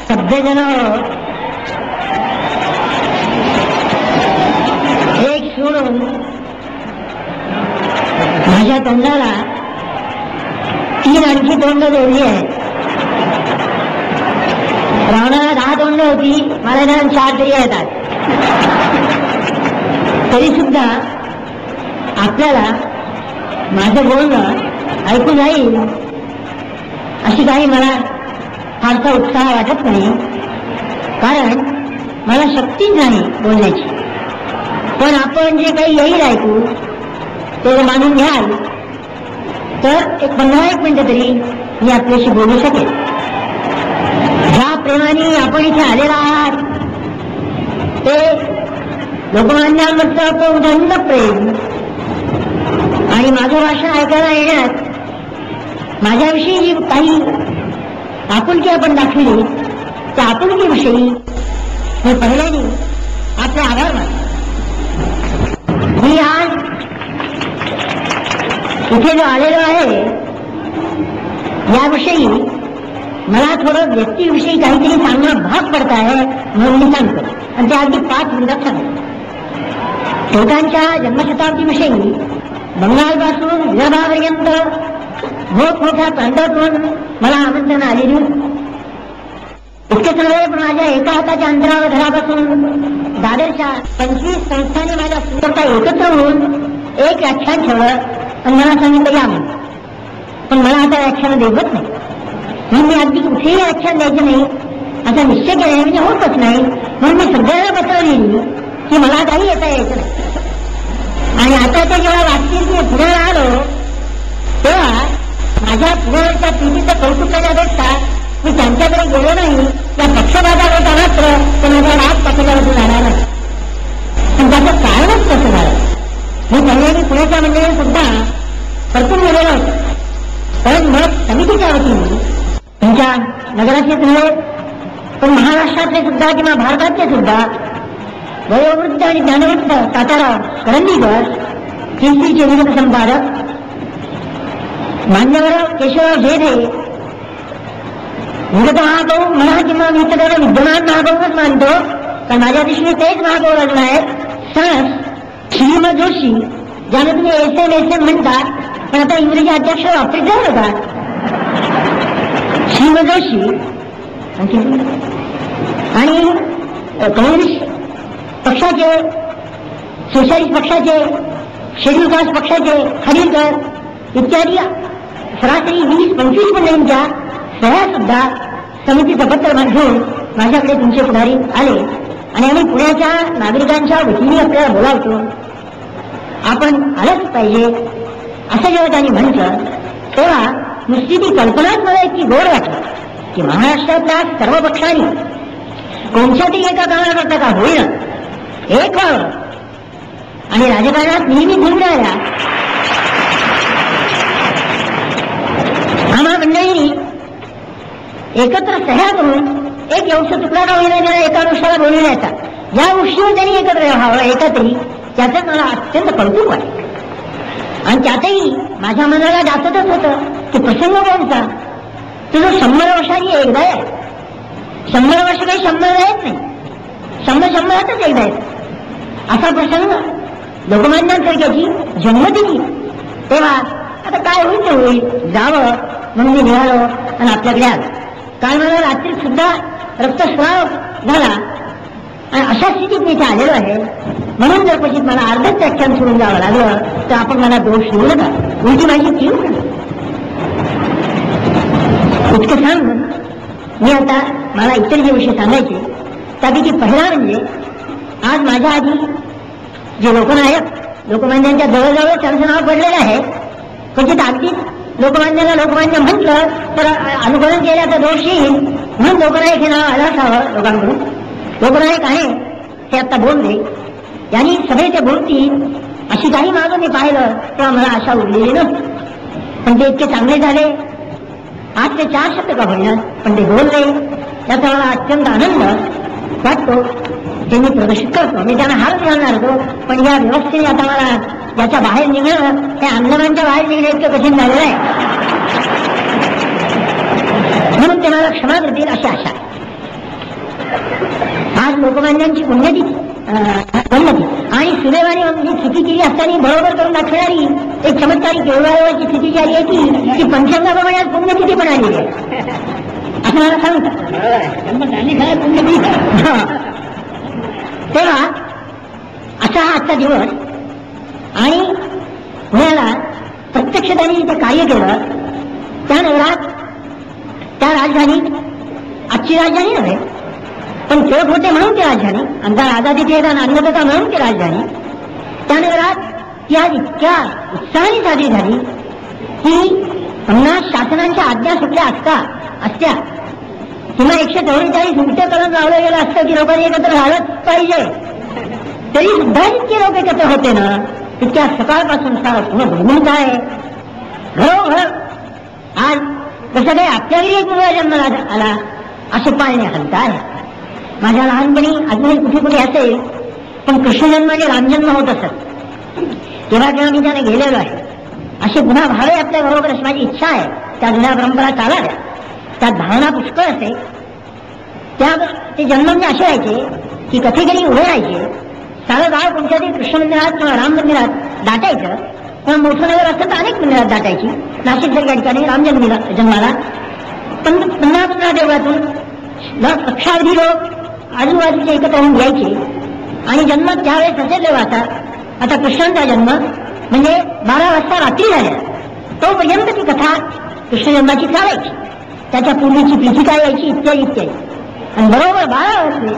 सभ्यजन एक सोडून माझ्या तोंडाला 3 आणखी तोंड जोडली आहेत. रावणाला 10 तोंड होती, मला निदान 4 तरी येतात. तरी सुद्धा आपल्याला माझं बोलणं ऐकू जाईल अशी काही मला फारसा उत्साह वाटत नाही, कारण मला शक्तीच नाही बोलण्याची. पण आपण जे काही येईल ऐकू ते मानून घ्याल तर एक 15-1 मिनिटं तरी मी आपल्याशी बोलू शकेल. ज्या प्रेमाने आपण इथे आलेला आहात ते लोकमान्यांवरचं प्रचंड प्रेम आणि माझं भाषण ऐकायला येण्यात माझ्याविषयी जी काही आपुलकी आपण दाखवली त्या आपुलकीविषयी मी पहिल्याने आपले आभार मानतो. मी आज इथे जो आलेलो आहे याविषयी मला थोडं व्यक्तीविषयी काहीतरी सांगणं भाग पडत आहे, म्हणून मी सांगतो आणि ते अगदी 5 मिनिटात सांगतो. टिळकांच्या जन्मशताब्दीविषयी बंगालपासून विदर्भापर्यंत मोठमोठ्या प्रांतातून मला आमंत्रण आलेली होती. इतके सगळे पण माझ्या एका हाताच्या अंतरावर घरापासून दादरच्या 25 संस्थांनी माझ्या सुंदरता एकत्र होऊन एक व्याख्यान ठेवलं आणि मला सांगितलं या म्हणून. पण मला आता व्याख्यान देवत नाही, म्हणून मी अगदी कुठेही व्याख्यान द्यायचं नाही असा निश्चय केला, म्हणजे होतच नाही. म्हणून मी सगळ्यांना पत्र लिहिली की मला काही येता यायचं नाही. आणि आता ते जेव्हा वाटतील की पुण्याला आलो तेव्हा माझ्या पुण्यावरच्या प्रीतीचं कौतुक करण्यापेक्षा मी त्यांच्याकडे गेलो नाही या पक्षपाताकरता मात्र ते माझ्या राग पाठील्यावरती जाणार नाही. पण त्याचं कारणच कसं झालं, मी पहिल्यांदा पुण्याच्या मंडळी सुद्धा परतून गेलेलो होतो. पण मग समितीच्या वतीने तुमच्या नगराचेच नव्हे पण महाराष्ट्रातले सुद्धा किंवा भारतातले सुद्धा वयोवृद्ध आणि ज्ञानवृद्ध तात्याराव करंदीकर, केसरीचे विविध संपादक मान्यवर केशवराव झेडे, विगत महाभाऊ म्हणा किंवा मी सगळ्यांना विद्यमान महाभाऊच मानतो, कारण माझ्या दृष्टीने तेच महाभाऊ लग्न आहेत. सहज श्रीम जोशी, ज्याला तुम्ही SM म्हणता पण आता इंग्रजी अध्यक्ष वापरत जाऊ नका, श्रीम जोशी आणि काँग्रेस पक्षाचे, सोशलिस्ट पक्षाचे, शेड्यूल कास्ट पक्षाचे खालीलकर इत्यादी सरासरी 20-25 मंडळींच्या सह्या सुद्धा समितीचं पत्र घेऊन माझ्याकडे तुमचे पुढारी आले आणि आम्ही पुण्याच्या नागरिकांच्या वतीने आपल्याला बोलावतो, आपण आलंच पाहिजे असं जेव्हा त्यांनी म्हटलं तेव्हा नुसती ती कल्पनाच मला इतकी गोड वाटली की महाराष्ट्रातल्या सर्व पक्षांनी कोणत्या तरी एका काळाकरता का होईना एक व्हावं आणि राजकारणात नेहमी गुंडाळल्या आम्हा मंडळींनी एकत्र सह्या करून एक यवसा तुकडा का होईना त्याला एका अनुष्ठाला बोलवण्याचा या गोष्टीवर त्यांनी एकत्र व्हावं एकत्री, त्याचं मला अत्यंत कौतुक वाटलं. आणि त्यातही माझ्या मनाला जातच होतं की प्रसंग कोणता, तुझं 100 वर्षांनी एकदा आहे. 100 वर्ष काही 100 आहेत नाही, 100-100च एकदा आहेत. असा प्रसंग लोकमान्यांसारख्याची जन्मदिनी. तेव्हा आता काय होईल ते होईल, जावं म्हणून मी निघालो आणि आपल्याकडे आलो. काल मला रात्री सुद्धा रक्तस्राव झाला आणि अशा स्थितीत मी इथे आलेलो आहे. म्हणून जर क्वचित मला अर्धच व्याख्यान सोडून जावं लागलं तर आपण मला दोष देऊ नका, उलटी माझी कीव करा. इतकं सांगून मी आता मला इतर जे विषय सांगायचे त्यापैकी पहिला म्हणजे आज माझ्या आधी जे लोकनायक लोकमान्यांच्या जवळजवळ त्यांचं नाव पडलेलं आहे. क्वचित अगदीच लोकमान्याला लोकमान्य म्हटलं तर अनुकरण केल्याचा दोष येईल म्हणून लोकनायक हे नाव आलं असावं लोकांकडून. लोकनायक आहे ते आता बोलले, यांनी सगळे बोलतील अशी काही मागं मी पाहिलं तेव्हा मला आशा उरलेली नव्हती. पण ते इतके चांगले झाले, 8 ते 4 शब्द का होईना पण ते बोलले, त्याचा मला अत्यंत आनंद वाटतो. ते मी प्रदर्शित करतो, मी त्यांना हात घालणार होतो पण या व्यवस्थेने आता मला याच्या बाहेर निघणं हे आंदोलनाच्या बाहेर निघणं इतकं कठीण झालेलं आहे, म्हणून ते मला क्षमा करतील अशी आशा. आज लोकमान्यांची पुण्यतिथी आणि सुदैवाने मी स्थिती केली असताना बरोबर करून दाखवणारी एक चमत्कारी केवळाची स्थिती जी आली आहे ती पंचांगाप्रमाणे आज पुण्यतिथी पण आलेली आहे असं मला सांगतात. तेव्हा असा हा आजचा दिवस आणि पुण्याला प्रत्यक्ष त्यांनी ते कार्य केलं. त्या नगरात त्या राजधानीत आजची राजधानी नव्हे पण टिळक होते म्हणून ती राजधानी, आमदार आझादीची अन्नदाता म्हणून ती राजधानी. त्या नगरात ती आज इतक्या उत्साहाने साजरी झाली की 50 शासनांच्या आज्ञा सुटल्या असत्या किंवा 144 उलटे करून लावलं गेलं असतं की लोकांनी एकत्र झालंच पाहिजे, तरी सुद्धा इतके लोक एकत्र होते ना. इतक्या सकाळपासून पूर्ण भूमिका आहे. घरोघर आज कसं काही आपल्या घरी एक मुलगा जन्माला आला असं पाळणे हलत आहे. माझ्या लहानपणी अजूनही कुठे कुठे असेल पण कृष्णजन्म आणि रामजन्म होत असत तेव्हा जेव्हा मी त्याने गेलेलो आहे. असे पुन्हा व्हावे आपल्या बरोबर अशी माझी इच्छा आहे. त्या जुन्या परंपरा चालाव्या, त्यात भावना पुष्कळ असते. ते जन्म म्हणजे असे व्हायचे की कथेकडे उभे राहायचे, सारं गाव कोणत्या तरी कृष्ण मंदिरात किंवा राम मंदिरात दाटायचं. पण मोठं नगर असतं तर अनेक मंदिरात दाटायची. नाशिक सारख्या ठिकाणी राम जन्माला पण 15 देवळातून लक्षावधी लोक आजूबाजूचे एकत्र होऊन यायचे आणि जन्म त्यावेळेस असे देव आता कृष्णांचा जन्म म्हणजे 12 वाजता रात्री झाल्या तोपर्यंत ती कथा कृष्ण जन्माची चालायची. त्याच्या पूर्वीची पीठिका यायची इत्यादी इत्यादी. आणि बरोबर 12 वाजले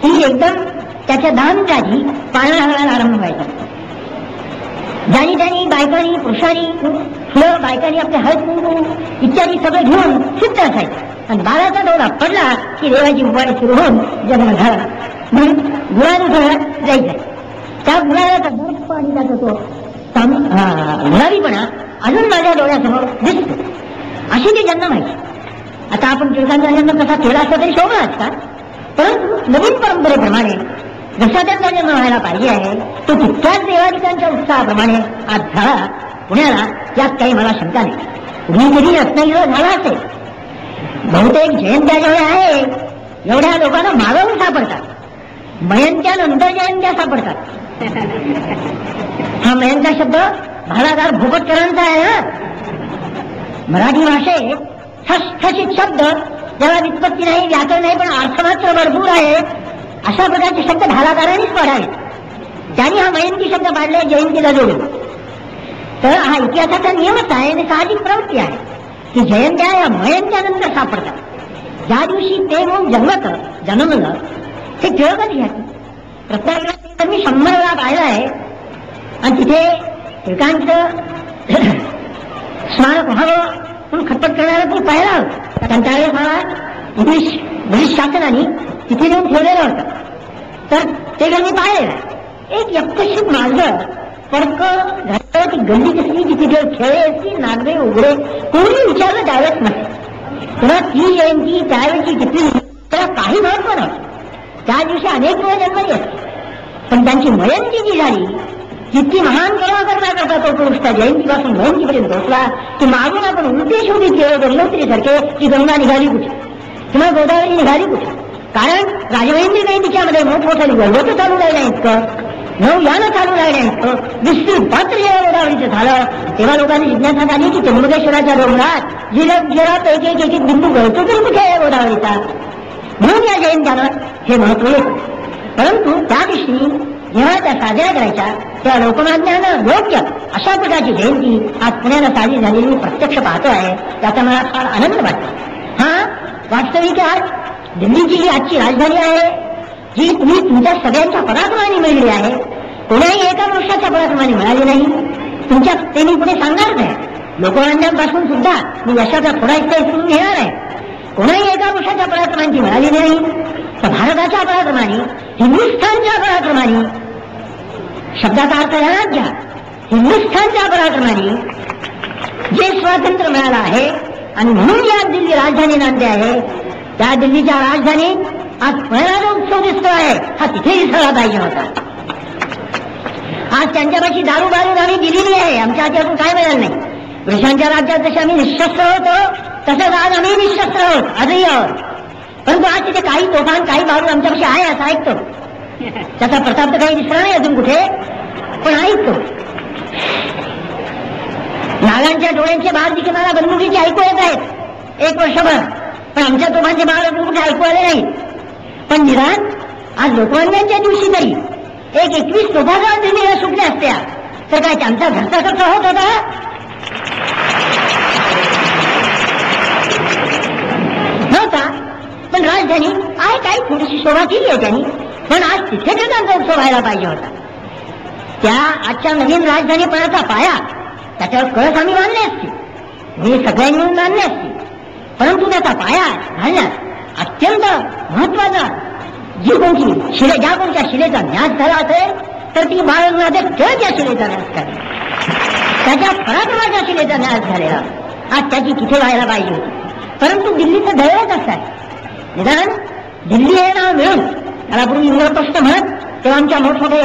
ही एकदम त्याच्या 10 मिनिटाची पाळणा घालायला आरंभ व्हायचा. ज्यानी त्यांनी बायकांनी पुरुषांनी फुलं बायकांनी आपले हळद कुंकू इत्यादी सगळं घेऊन सिद्ध असायचं. आणि 12चा दौरा पडला की देवाची उपाडी सुरू होऊन जन्म झाला म्हणून गुळानुसरला जायचं. त्या गुळाचा दर्प आणि त्याचा तो गुलाबीपणा अजून माझ्या डोळ्यासमोर दिसतो. अशी ते जन्म व्हायची. आता आपण टिळकांचा जन्म कसा केला असता तरी शोभा असता, परंतु नवीन परंपरेप्रमाणे जसा त्यांचा जन्म व्हायला पाहिजे आहे तो तितक्याच देवादिकांच्या उत्साहाप्रमाणे आज झाला पुण्याला. यात काही मला शंका नाही. कुणीतरी रत्नागिरीवर झाला असेल. बहुतेक जयंत्या जेवढ्या आहे एवढ्या लोकांना मागवून सापडतात. मयंत्यानंतर जयंत्या सापडतात. हा मयंता शब्द भालादार भोपटकरांचा आहे ना. मराठी भाषेत ठसठशीत शब्द ज्याला व्युत्पत्ती नाही व्याकरण नाही पण अर्थ मात्र भरपूर आहे अशा प्रकारचे शब्द भालादारांनीच पाडावे. त्यांनी हा मयंती शब्द पाडला जयंतीला जोडून. तर हा इतिहासाचा नियमच आहे आणि साहजिक प्रवृत्ती आहे की जयंत्या या मयंत्यानंतर सापडतात. ज्या दिवशी ते मूल जन्मलं ते टिळकच घ्यायचं. रत्नागिरीला मी 100 वेळा पाहिलं आहे आणि तिथे टिळकांचं स्मारक व्हावं म्हणून खटपट करणारा तुम्ही पाहिला होता. कारण त्यावेळेस मला ब्रिटिश शासनाने तिथे नेऊन ठेवलेलं होतं. तर ते घर मी पाहिलेलं आहे. एक यक्षित मार्ग फरक घातलं ती गल्ली कसली की तिथे खेळे असती नागरे उघडे कोणी विचारलं त्यावेळेस नाही. तेव्हा ती जयंती त्यावेळेची टिपली त्याला काही महत्व नव्हतं. त्या दिवशी अनेक वेळ जन्मली असते पण त्यांची मयंती जी झाली जितकी महान करुणा करता तो पुरुष त्या जयंतीपासून मयंतीपर्यंत पोहोचला की मागून आपण उलटे शोधित गेलो गंगोत्रीसारखे की गंगा निघाली कुठे किंवा गोदावरी निघाली कुठे. कारण राजमहेंद्री काही तिच्यामध्ये मोठमोठ्या गल्लोचं चालू लागल्या इतकं नवयानं चालू लागल्या इतकं विस्तृत पात्र जेव्हा गोदावरीचं झालं तेव्हा लोकांनी जिज्ञासा झाली की त्र्यंबकेश्वराच्या डोंगरात जिरात एक एक बिंदू गळतो तरी कुठे आहे गोदावरीचा. म्हणून या जयंत्यानं हे महत्व येतं. परंतु त्या दिवशी जेव्हा त्या साजऱ्या करायच्या त्या लोकमान्यानं योग्य अशा प्रकारची जयंती आज पुण्याला साजरी झालेली मी प्रत्यक्ष पाहतो आहे. त्याचा मला फार आनंद वाटतो. हा वास्तविक आज दिल्लीची जी आजची राजधानी आहे जी तुम्ही तुमच्या सगळ्यांच्या पराक्रमाने मिळली आहे. कोणाही एका वर्षाच्या पराक्रमाने मिळाली नाही. तुमच्या ते मी पुढे सांगणार नाही. लोकमान्यांपासून सुद्धा मी यशाचा थोडा इतका इथून घेणार आहे. कोणाही एका वर्षाच्या पराक्रमांची मिळाली नाही. तर भारताच्या पराक्रमाने हिंदुस्थानच्या पराक्रमाने शब्दाचा अर्थ ध्यानात घ्या. हिंदुस्थानच्या पराक्रमाने जे स्वातंत्र्य मिळालं आहे आणि म्हणून या दिल्ली राजधानी नांदते आहे त्या दिल्लीच्या राजधानीत आज पहिला जो उत्सव दिसतो आहे हा तिथेही झाला पाहिजे होता. आज त्यांच्यापाशी दारू आम्ही दिलेली आहे. आमच्या हातातून काय मिळालं नाही. ब्रिटिशांच्या राज्यात जसे आम्ही निशस्त्र होतो तसंच आज आम्ही निशस्त्र आहोत. आजही आहोत. परंतु आज तिथे काही तोफान काही बारूद आमच्यापाशी आहे असं ऐकतो. त्याचा प्रताप तर काही दिसला नाही अजून कुठे, पण ऐकतो. नागांच्या डोळ्यांचे बार दिसे मला बंदुकीचे ऐकू येत आहेत 1 वर्षभर, पण आमच्या तोफांचे बार अजून कुठे ऐकू आले नाही. पण निदान आज लोकमान्यांच्या दिवशी तरी 21 तोफा दिल्लीला सुटल्या असत्या तर काय त्यांचा घरचा खर्च होत होता? नव्हता. पण राजधानी आहे काही थोडीशी शोभा केली आहे त्यांनी, पण आज तिथे त्यांचा उत्सव व्हायला पाहिजे होता. त्या आजच्या नवीन राजधानीपणाचा पाया त्याच्यावर कळस आम्ही बांधले असते, मी सगळ्यांनी मिळून बांधले असते. परंतु त्याचा पाया घालण्यात अत्यंत महत्वाचा ज्या कोणत्या शिलेचा न्यास झाला असेल तर ती बाळगंगाधर टिळक या शिलेचा न्यास झाला. त्याच्या पराक्रमाच्या शिलेचा न्यास झालेला आज त्याची तिथे व्हायला पाहिजे होती. परंतु दिल्लीचं दैवत असं आहे. निदान दिल्ली हे नाव मिळून त्याला पूर्वी इंद्रप्रस्थ म्हणत तेव्हा आमच्या मोठमोठे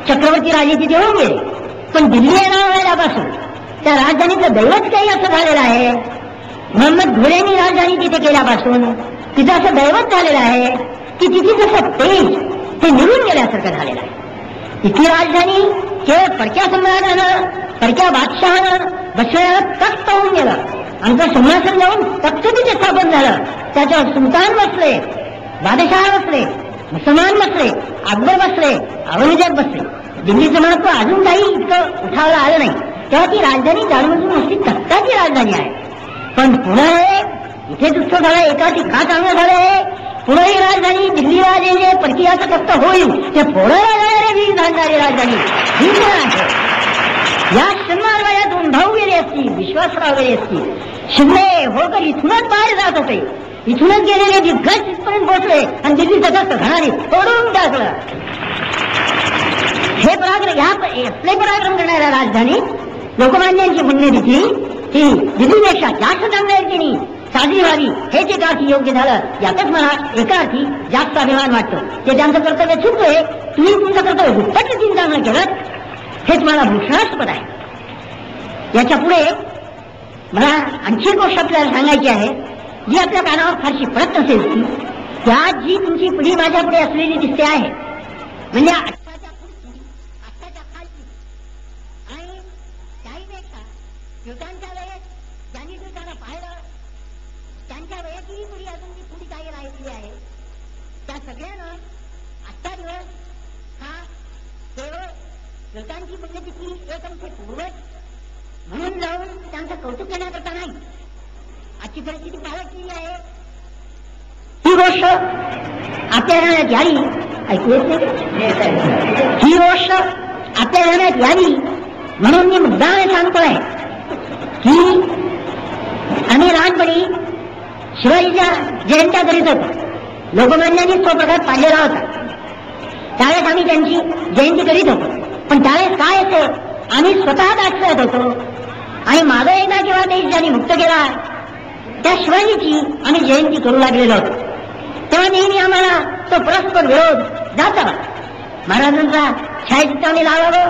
चक्रवर्ती राजे तिथे होऊन गेले. पण दिल्ली हे नाव व्हायलापासून त्या राजधानीचं दैवत काही असं झालेलं आहे. मोहम्मद घोड्यांनी राजधानी तिथे केल्यापासून तिचं असं दैवत झालेलं आहे की तिथे जसं तेज ते निघून गेल्यासारखं झालेलं आहे. तिथली राजधानी केवळ परक्या सम्राटानं परक्या बादशहानं बसलेला तख्त होऊन गेलं. आमचं सिंहासन जाऊन तख्त तिथे स्थापन झालं. त्याच्यावर सुलतान बसले, बादशहा बसले, मुसलमान बसले, अकबर बसले, औरंगजेब बसले. दिल्लीचं महत्व अजून काही इतकं उठावलं आलं नाही. तेव्हा ती राजधानी जाणून नुसती तख्ताची राजधानी आहे. पण पुणे इथेच उत्सव झाला, एकाची का चांगलं झालंय. पुणे ही राजधानी दिल्लीला जे परकीयाचं तख्त होईल ते फोडायला जाणारी जाणणारी राजधानी ही पुणे आहे. या शनिवार वयातून भाऊ गेले असती, विश्वासराव गेले असती, शिंदे होळकर इथूनच बाहेर जात होते. इथूनच गेलेले दिग्गज तिथपर्यंत पोहोचले आणि दिल्लीचं तख्त घराने तोडून टाकलं. हे असले पराक्रम करणाऱ्या राजधानी लोकमान्यांची पुण्यतिथी ही दिल्लीपेक्षा जास्त चांगल्या रीतीने साजरी व्हावी हेच एका अर्थी योग्य झालं. यातच मला एका अर्थी जास्त अभिमान वाटतो. ते त्यांचं कर्तव्य चुकतोय, तुम्ही तुमचं कर्तव्य दुप्पट रीतीने चांगलं केलं हेच मला भूषणास्पद आहे. याच्या पुढे मला आणखी एक गोष्ट आपल्याला सांगायची आहे जी आपल्या कानावर फारशी पडत नसेल ती. त्यात जी तुमची पिढी माझ्या पुढे असलेली दिसते आहे म्हणजे आत्ताच्या पुढची, आत्ताच्या खालची आणि त्याहीपेक्षा युगांच्या वेळेत ज्यांनी दुसऱ्याला पाहिलं त्यांच्या वयाची पिढी अजून जी पुढी काही राहिलेली आहे त्या सगळ्यांना आजचा दिवस हा केवळ लोकांची पुण्यतिथी एक आमचे पूर्वज म्हणून जाऊन त्यांचं कौतुक करण्याकरता नाही. आजची परिस्थिती पालटलेली आहे. ही गोष्ट आपल्या ध्यानात यावी, ऐकू येत नाही, ही गोष्ट आपल्या ध्यानात यावी म्हणून मी मुद्दाम सांगतोय की आम्ही लहानपणी शिवाजीच्या जयंत्या करीत होतो. लोकमान्यांनीच तो प्रकार पाडलेला होता. त्यावेळेस आम्ही त्यांची जयंती करीत होतो. पण त्यावेळेस काय होतं, आम्ही स्वतः आश्रयत होतो आणि मागं एकदा जेव्हा देश ज्यांनी मुक्त केला त्या शिवाजीची आम्ही जयंती करू लागलेलो होतो. तेव्हा नेहमी आम्हाला तो परस्पर विरोध जाता. महाराजांचा छायाचित्र आम्ही लावावं,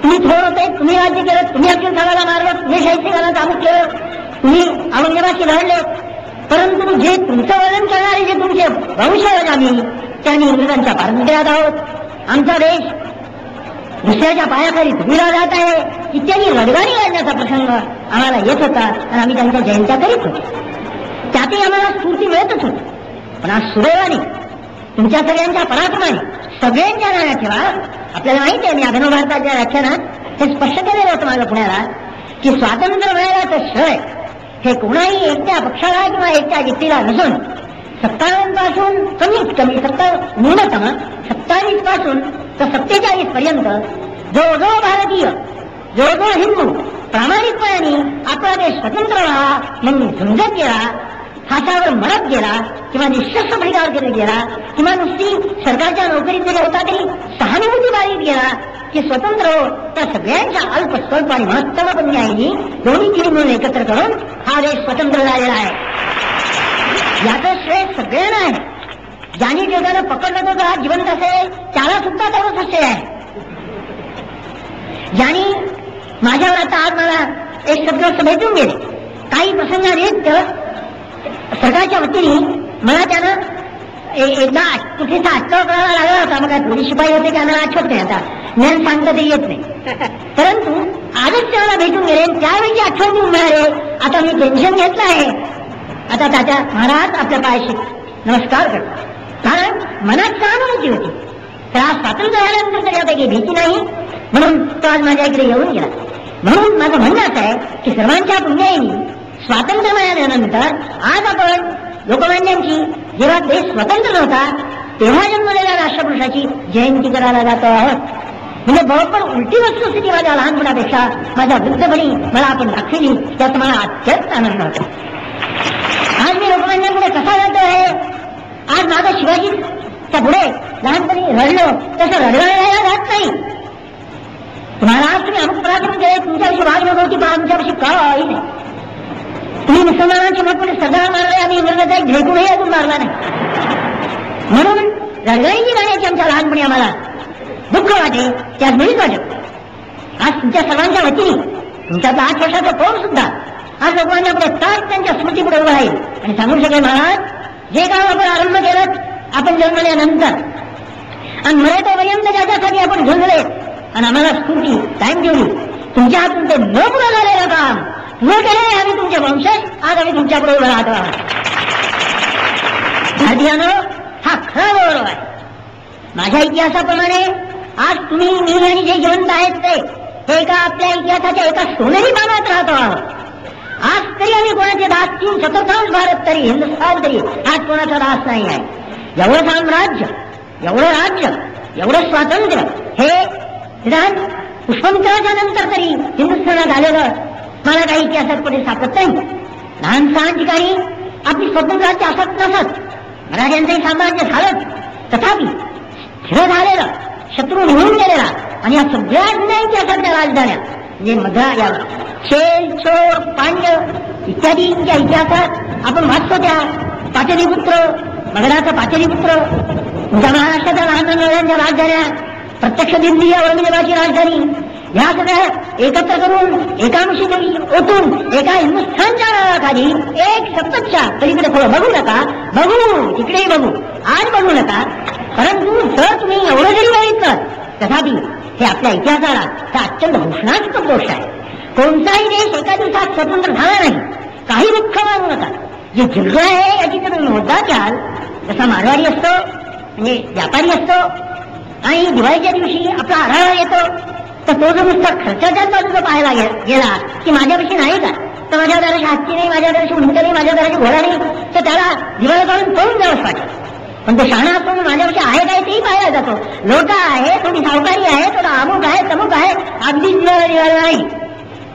तुम्ही थोर होते, तुम्ही राज्य केलं, तुम्ही अब्दुल सलाला मारलं, तुम्ही शाहिस्तेखानाचं अमुक केलं, तुम्ही औरंगजेबाशी लढले. परंतु जे तुमचं वर्णन करणारे जे तुमचे वंशज आम्ही त्यांनी इंग्रजांच्या पारंब्यात आहोत. आमचा देश दुसऱ्याच्या पायाखाली धुळीला जात आहे इत्यादी रडगाणी घालण्याचा प्रसंग आम्हाला येत होता आणि आम्ही त्यांच्या जयंत्या करीत होतो. त्यातही आम्हाला स्फूर्ती मिळतच होती. पण आज सुदैवाने तुमच्या सगळ्यांच्या पराक्रमाने सगळ्यांच्या नाण्यात ठेवा. आपल्याला माहिती आहे मी अभिनव भारताच्या व्याख्यानात हे स्पष्ट केलेलं होतं माझं पुण्याला की स्वातंत्र्य मिळाल्याचं श्रेय हे कोणाही एकट्या पक्षाला किंवा एकट्या व्यक्तीला नसून 57 पासून कमीत कमी न्यूनतम 27 पासून तर 47 पर्यंत जो भारतीय जो हिंदू प्रामाणिकपणाने आपला देश स्वतंत्र राहा म्हणून झुंजत गेला, हातावर मरत गेला किंवा निःशस्त्र बलिदान करत गेला किंवा नुसती सरकारच्या नोकरीत जरी होता तरी सहानुभूती बाळगीत गेला की स्वतंत्र हो, त्या सगळ्यांच्या अल्प स्वल्प आणि महत्त्वपूर्ण न्यायाने दोन्ही पिढी मिळून एकत्र करून हा देश स्वतंत्र झालेला आहे. याचं श्रेय सगळ्यांना आहे. ज्यांनी जगानं पकडलं होतं जिवंत असेल त्याला सुद्धा त्याचं श्रेय आहे. ज्यांनी माझ्यावर आता आज मला एक शब्द भेटून गेले काही प्रसंगाने सरकारच्या वतीने मला त्यानं एकदा कुठेचा आठवा करावा लागला होता. मग पोलीस शिपाई होते त्यांना आठवत नाही, आता ज्ञान सांगता ते येत नाही. परंतु आजच त्याला भेटून गेले, त्यावेळी आठवण येऊन मिळाले. आता मी टेन्शन घेतलं आहे. आता तात्या महाराज आपल्या पायाशी नमस्कार करतो, कारण मनात सहानुभूती होती. तर आज स्वातंत्र्य झाल्यानंतर तरी आता काही भीती नाही, म्हणून तो आज माझ्या इकडे येऊन गेला. म्हणून माझं म्हणणं असं आहे की सर्वांच्या पुण्याईनी स्वातंत्र्य मिळाल्यानंतर आज आपण लोकमान्यांची जेव्हा देश स्वतंत्र नव्हता तेव्हा जन्मलेल्या राष्ट्रपुरुषाची जयंती करायला जातो आहोत. म्हणजे बरोबर उलटी वस्तुस्थिती माझ्या लहानपणापेक्षा माझ्या वृद्धपणी मला आपण दाखवली, त्यात मला अत्यंत आनंद होता. आज मी लोकमान्यांपुढे कसा जातो आहे, आज माझा शिवाजीच्या पुढे लहानपणी रडलो तसं रडवायला जात नाही. तुम्हाला आज तुम्ही अमुक पराक्रम केले, तुमच्याविषयी वागणूक होती, पण आमच्याविषयी काही नाही. तुम्ही मुसलमानांचे मोठमोठे सरदार मारले, आम्ही इंग्रजाचा एक ढेकूनही अजून मारला नाही. म्हणून रडगाईची गाण्याची आमच्या लहानपणी आम्हाला दुःख वाटे, त्याच वेळीच वाटत. आज तुमच्या सर्वांच्या वतीने तुमच्यातलं 8 वर्षाचं पोर सुद्धा आज लोकांच्यापुढे ताक त्यांच्या स्मृतीपुढे उभं राहील आणि सांगू शकेल, महाराज जे काम आपण आरंभ केलं आपण जन्मल्यानंतर आणि मराठीपर्यंत ज्याच्यासाठी आपण झुंजले आणि आम्हाला स्फूर्ती कायम ठेवली, तुमच्या हातून ते न पुरं झालेलं काम न केले आम्ही तुमचे वंशज, आज आम्ही तुमच्यापुढे उभं राहतो आहोत. भारतीयानो, हा खरा गौरव आहे. माझ्या इतिहासाप्रमाणे आज तुम्ही मी आणि जे जिवंत आहेत ते एका आपल्या इतिहासाच्या एका सोनेरी पानात राहतो आहोत. आज तरी आम्ही कोणाचे दास, 3/4 भारत तरी, हिंदुस्थान तरी आज कोणाचा दास नाही आहे. एवढं साम्राज्य, एवढं राज्य, एवढं स्वातंत्र्य हे निदान पुष्पमित्राच्या नंतर तरी हिंदुस्थानात आलेलं मला काही इतिहासात कुठे सापडत नाही. लहान सहान ठिकाणी आपली स्वतंत्र राज्य असत नसत, मराठ्यांचंही साम्राज्य झालं, तथापि स्थिर झालेलं, शत्रू निघून गेलेला आणि या सगळ्या जुन्या इतिहासातल्या राजधान्या म्हणजे मध्या शेल, चोर, पांड्य इत्यादींच्या इतिहासात आपण वाचतो. त्या पाटलीपुत्र, मगधाचा पाटलीपुत्र, तुमच्या महाराष्ट्राच्या लहान लहानच्या राजधान्या, प्रत्यक्ष दिल्ली या औरंगजेबाची राजधानी, ह्या सगळ्या एकत्र करून एकांशी ओतून एका हिंदुस्थानच्या नावाखाली एक सप्तच्या पलीकडे थोडं बघू नका, बघू तिकडेही बघू, आज बघू नका. परंतु जर तुम्ही एवढं जरी बघितलं तथापि हे आपल्या इतिहासाला हा अत्यंत घोषणात्मक गोष्ट आहे. कोणताही देश एका दिवसात स्वतंत्र झाला नाही. काही दुःख मानू नका. जे जिल्हा आहे याची जर तुम्ही मोजा घ्याल, जसा मारवाडी असतो म्हणजे व्यापारी असतो आणि दिवाळीच्या दिवशी आपला आढावा येतो, तर तो जर नुसता खर्चाच्याच बाजूला पाहायला गेला की माझ्यापेक्षा नाही का, तर माझ्या दराची हत्ती नाही, माझ्या दराची उंट नाही, माझ्या दराची घोडा नाही, तर त्याला दिवाळी काढून पळून जावंच वाटतं. पण तो शहाणा असतो, माझ्यापेक्षा आहे काय तेही पाहायला जातो. लोटा आहे, थोडी सावकारी आहे, थोडा अमुक आहे, तमुक आहे, अगदी दिवाळी नाही.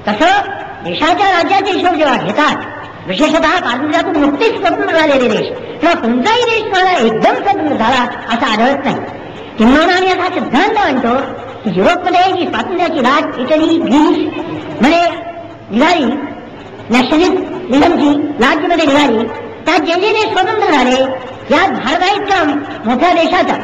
तसं देशाच्या राज्याचे हिशोब जेव्हा घेतात, विशेषतः स्वातंत्र्यातून नुकतेच स्वतंत्र झालेले देश किंवा कोणताही देश मला एकदम स्वतंत्र झाला असं आढळत नाही. किंवा आम्ही असा सिद्धांत म्हणतो की युरोपमध्ये जी स्वातंत्र्याची लाट इटली, ग्रीस मध्ये निघाली, नॅशनलिझमची लाटमध्ये निघाली, त्यात जे जे देश स्वतंत्र झाले यात भारता इतका मोठ्या देशाचा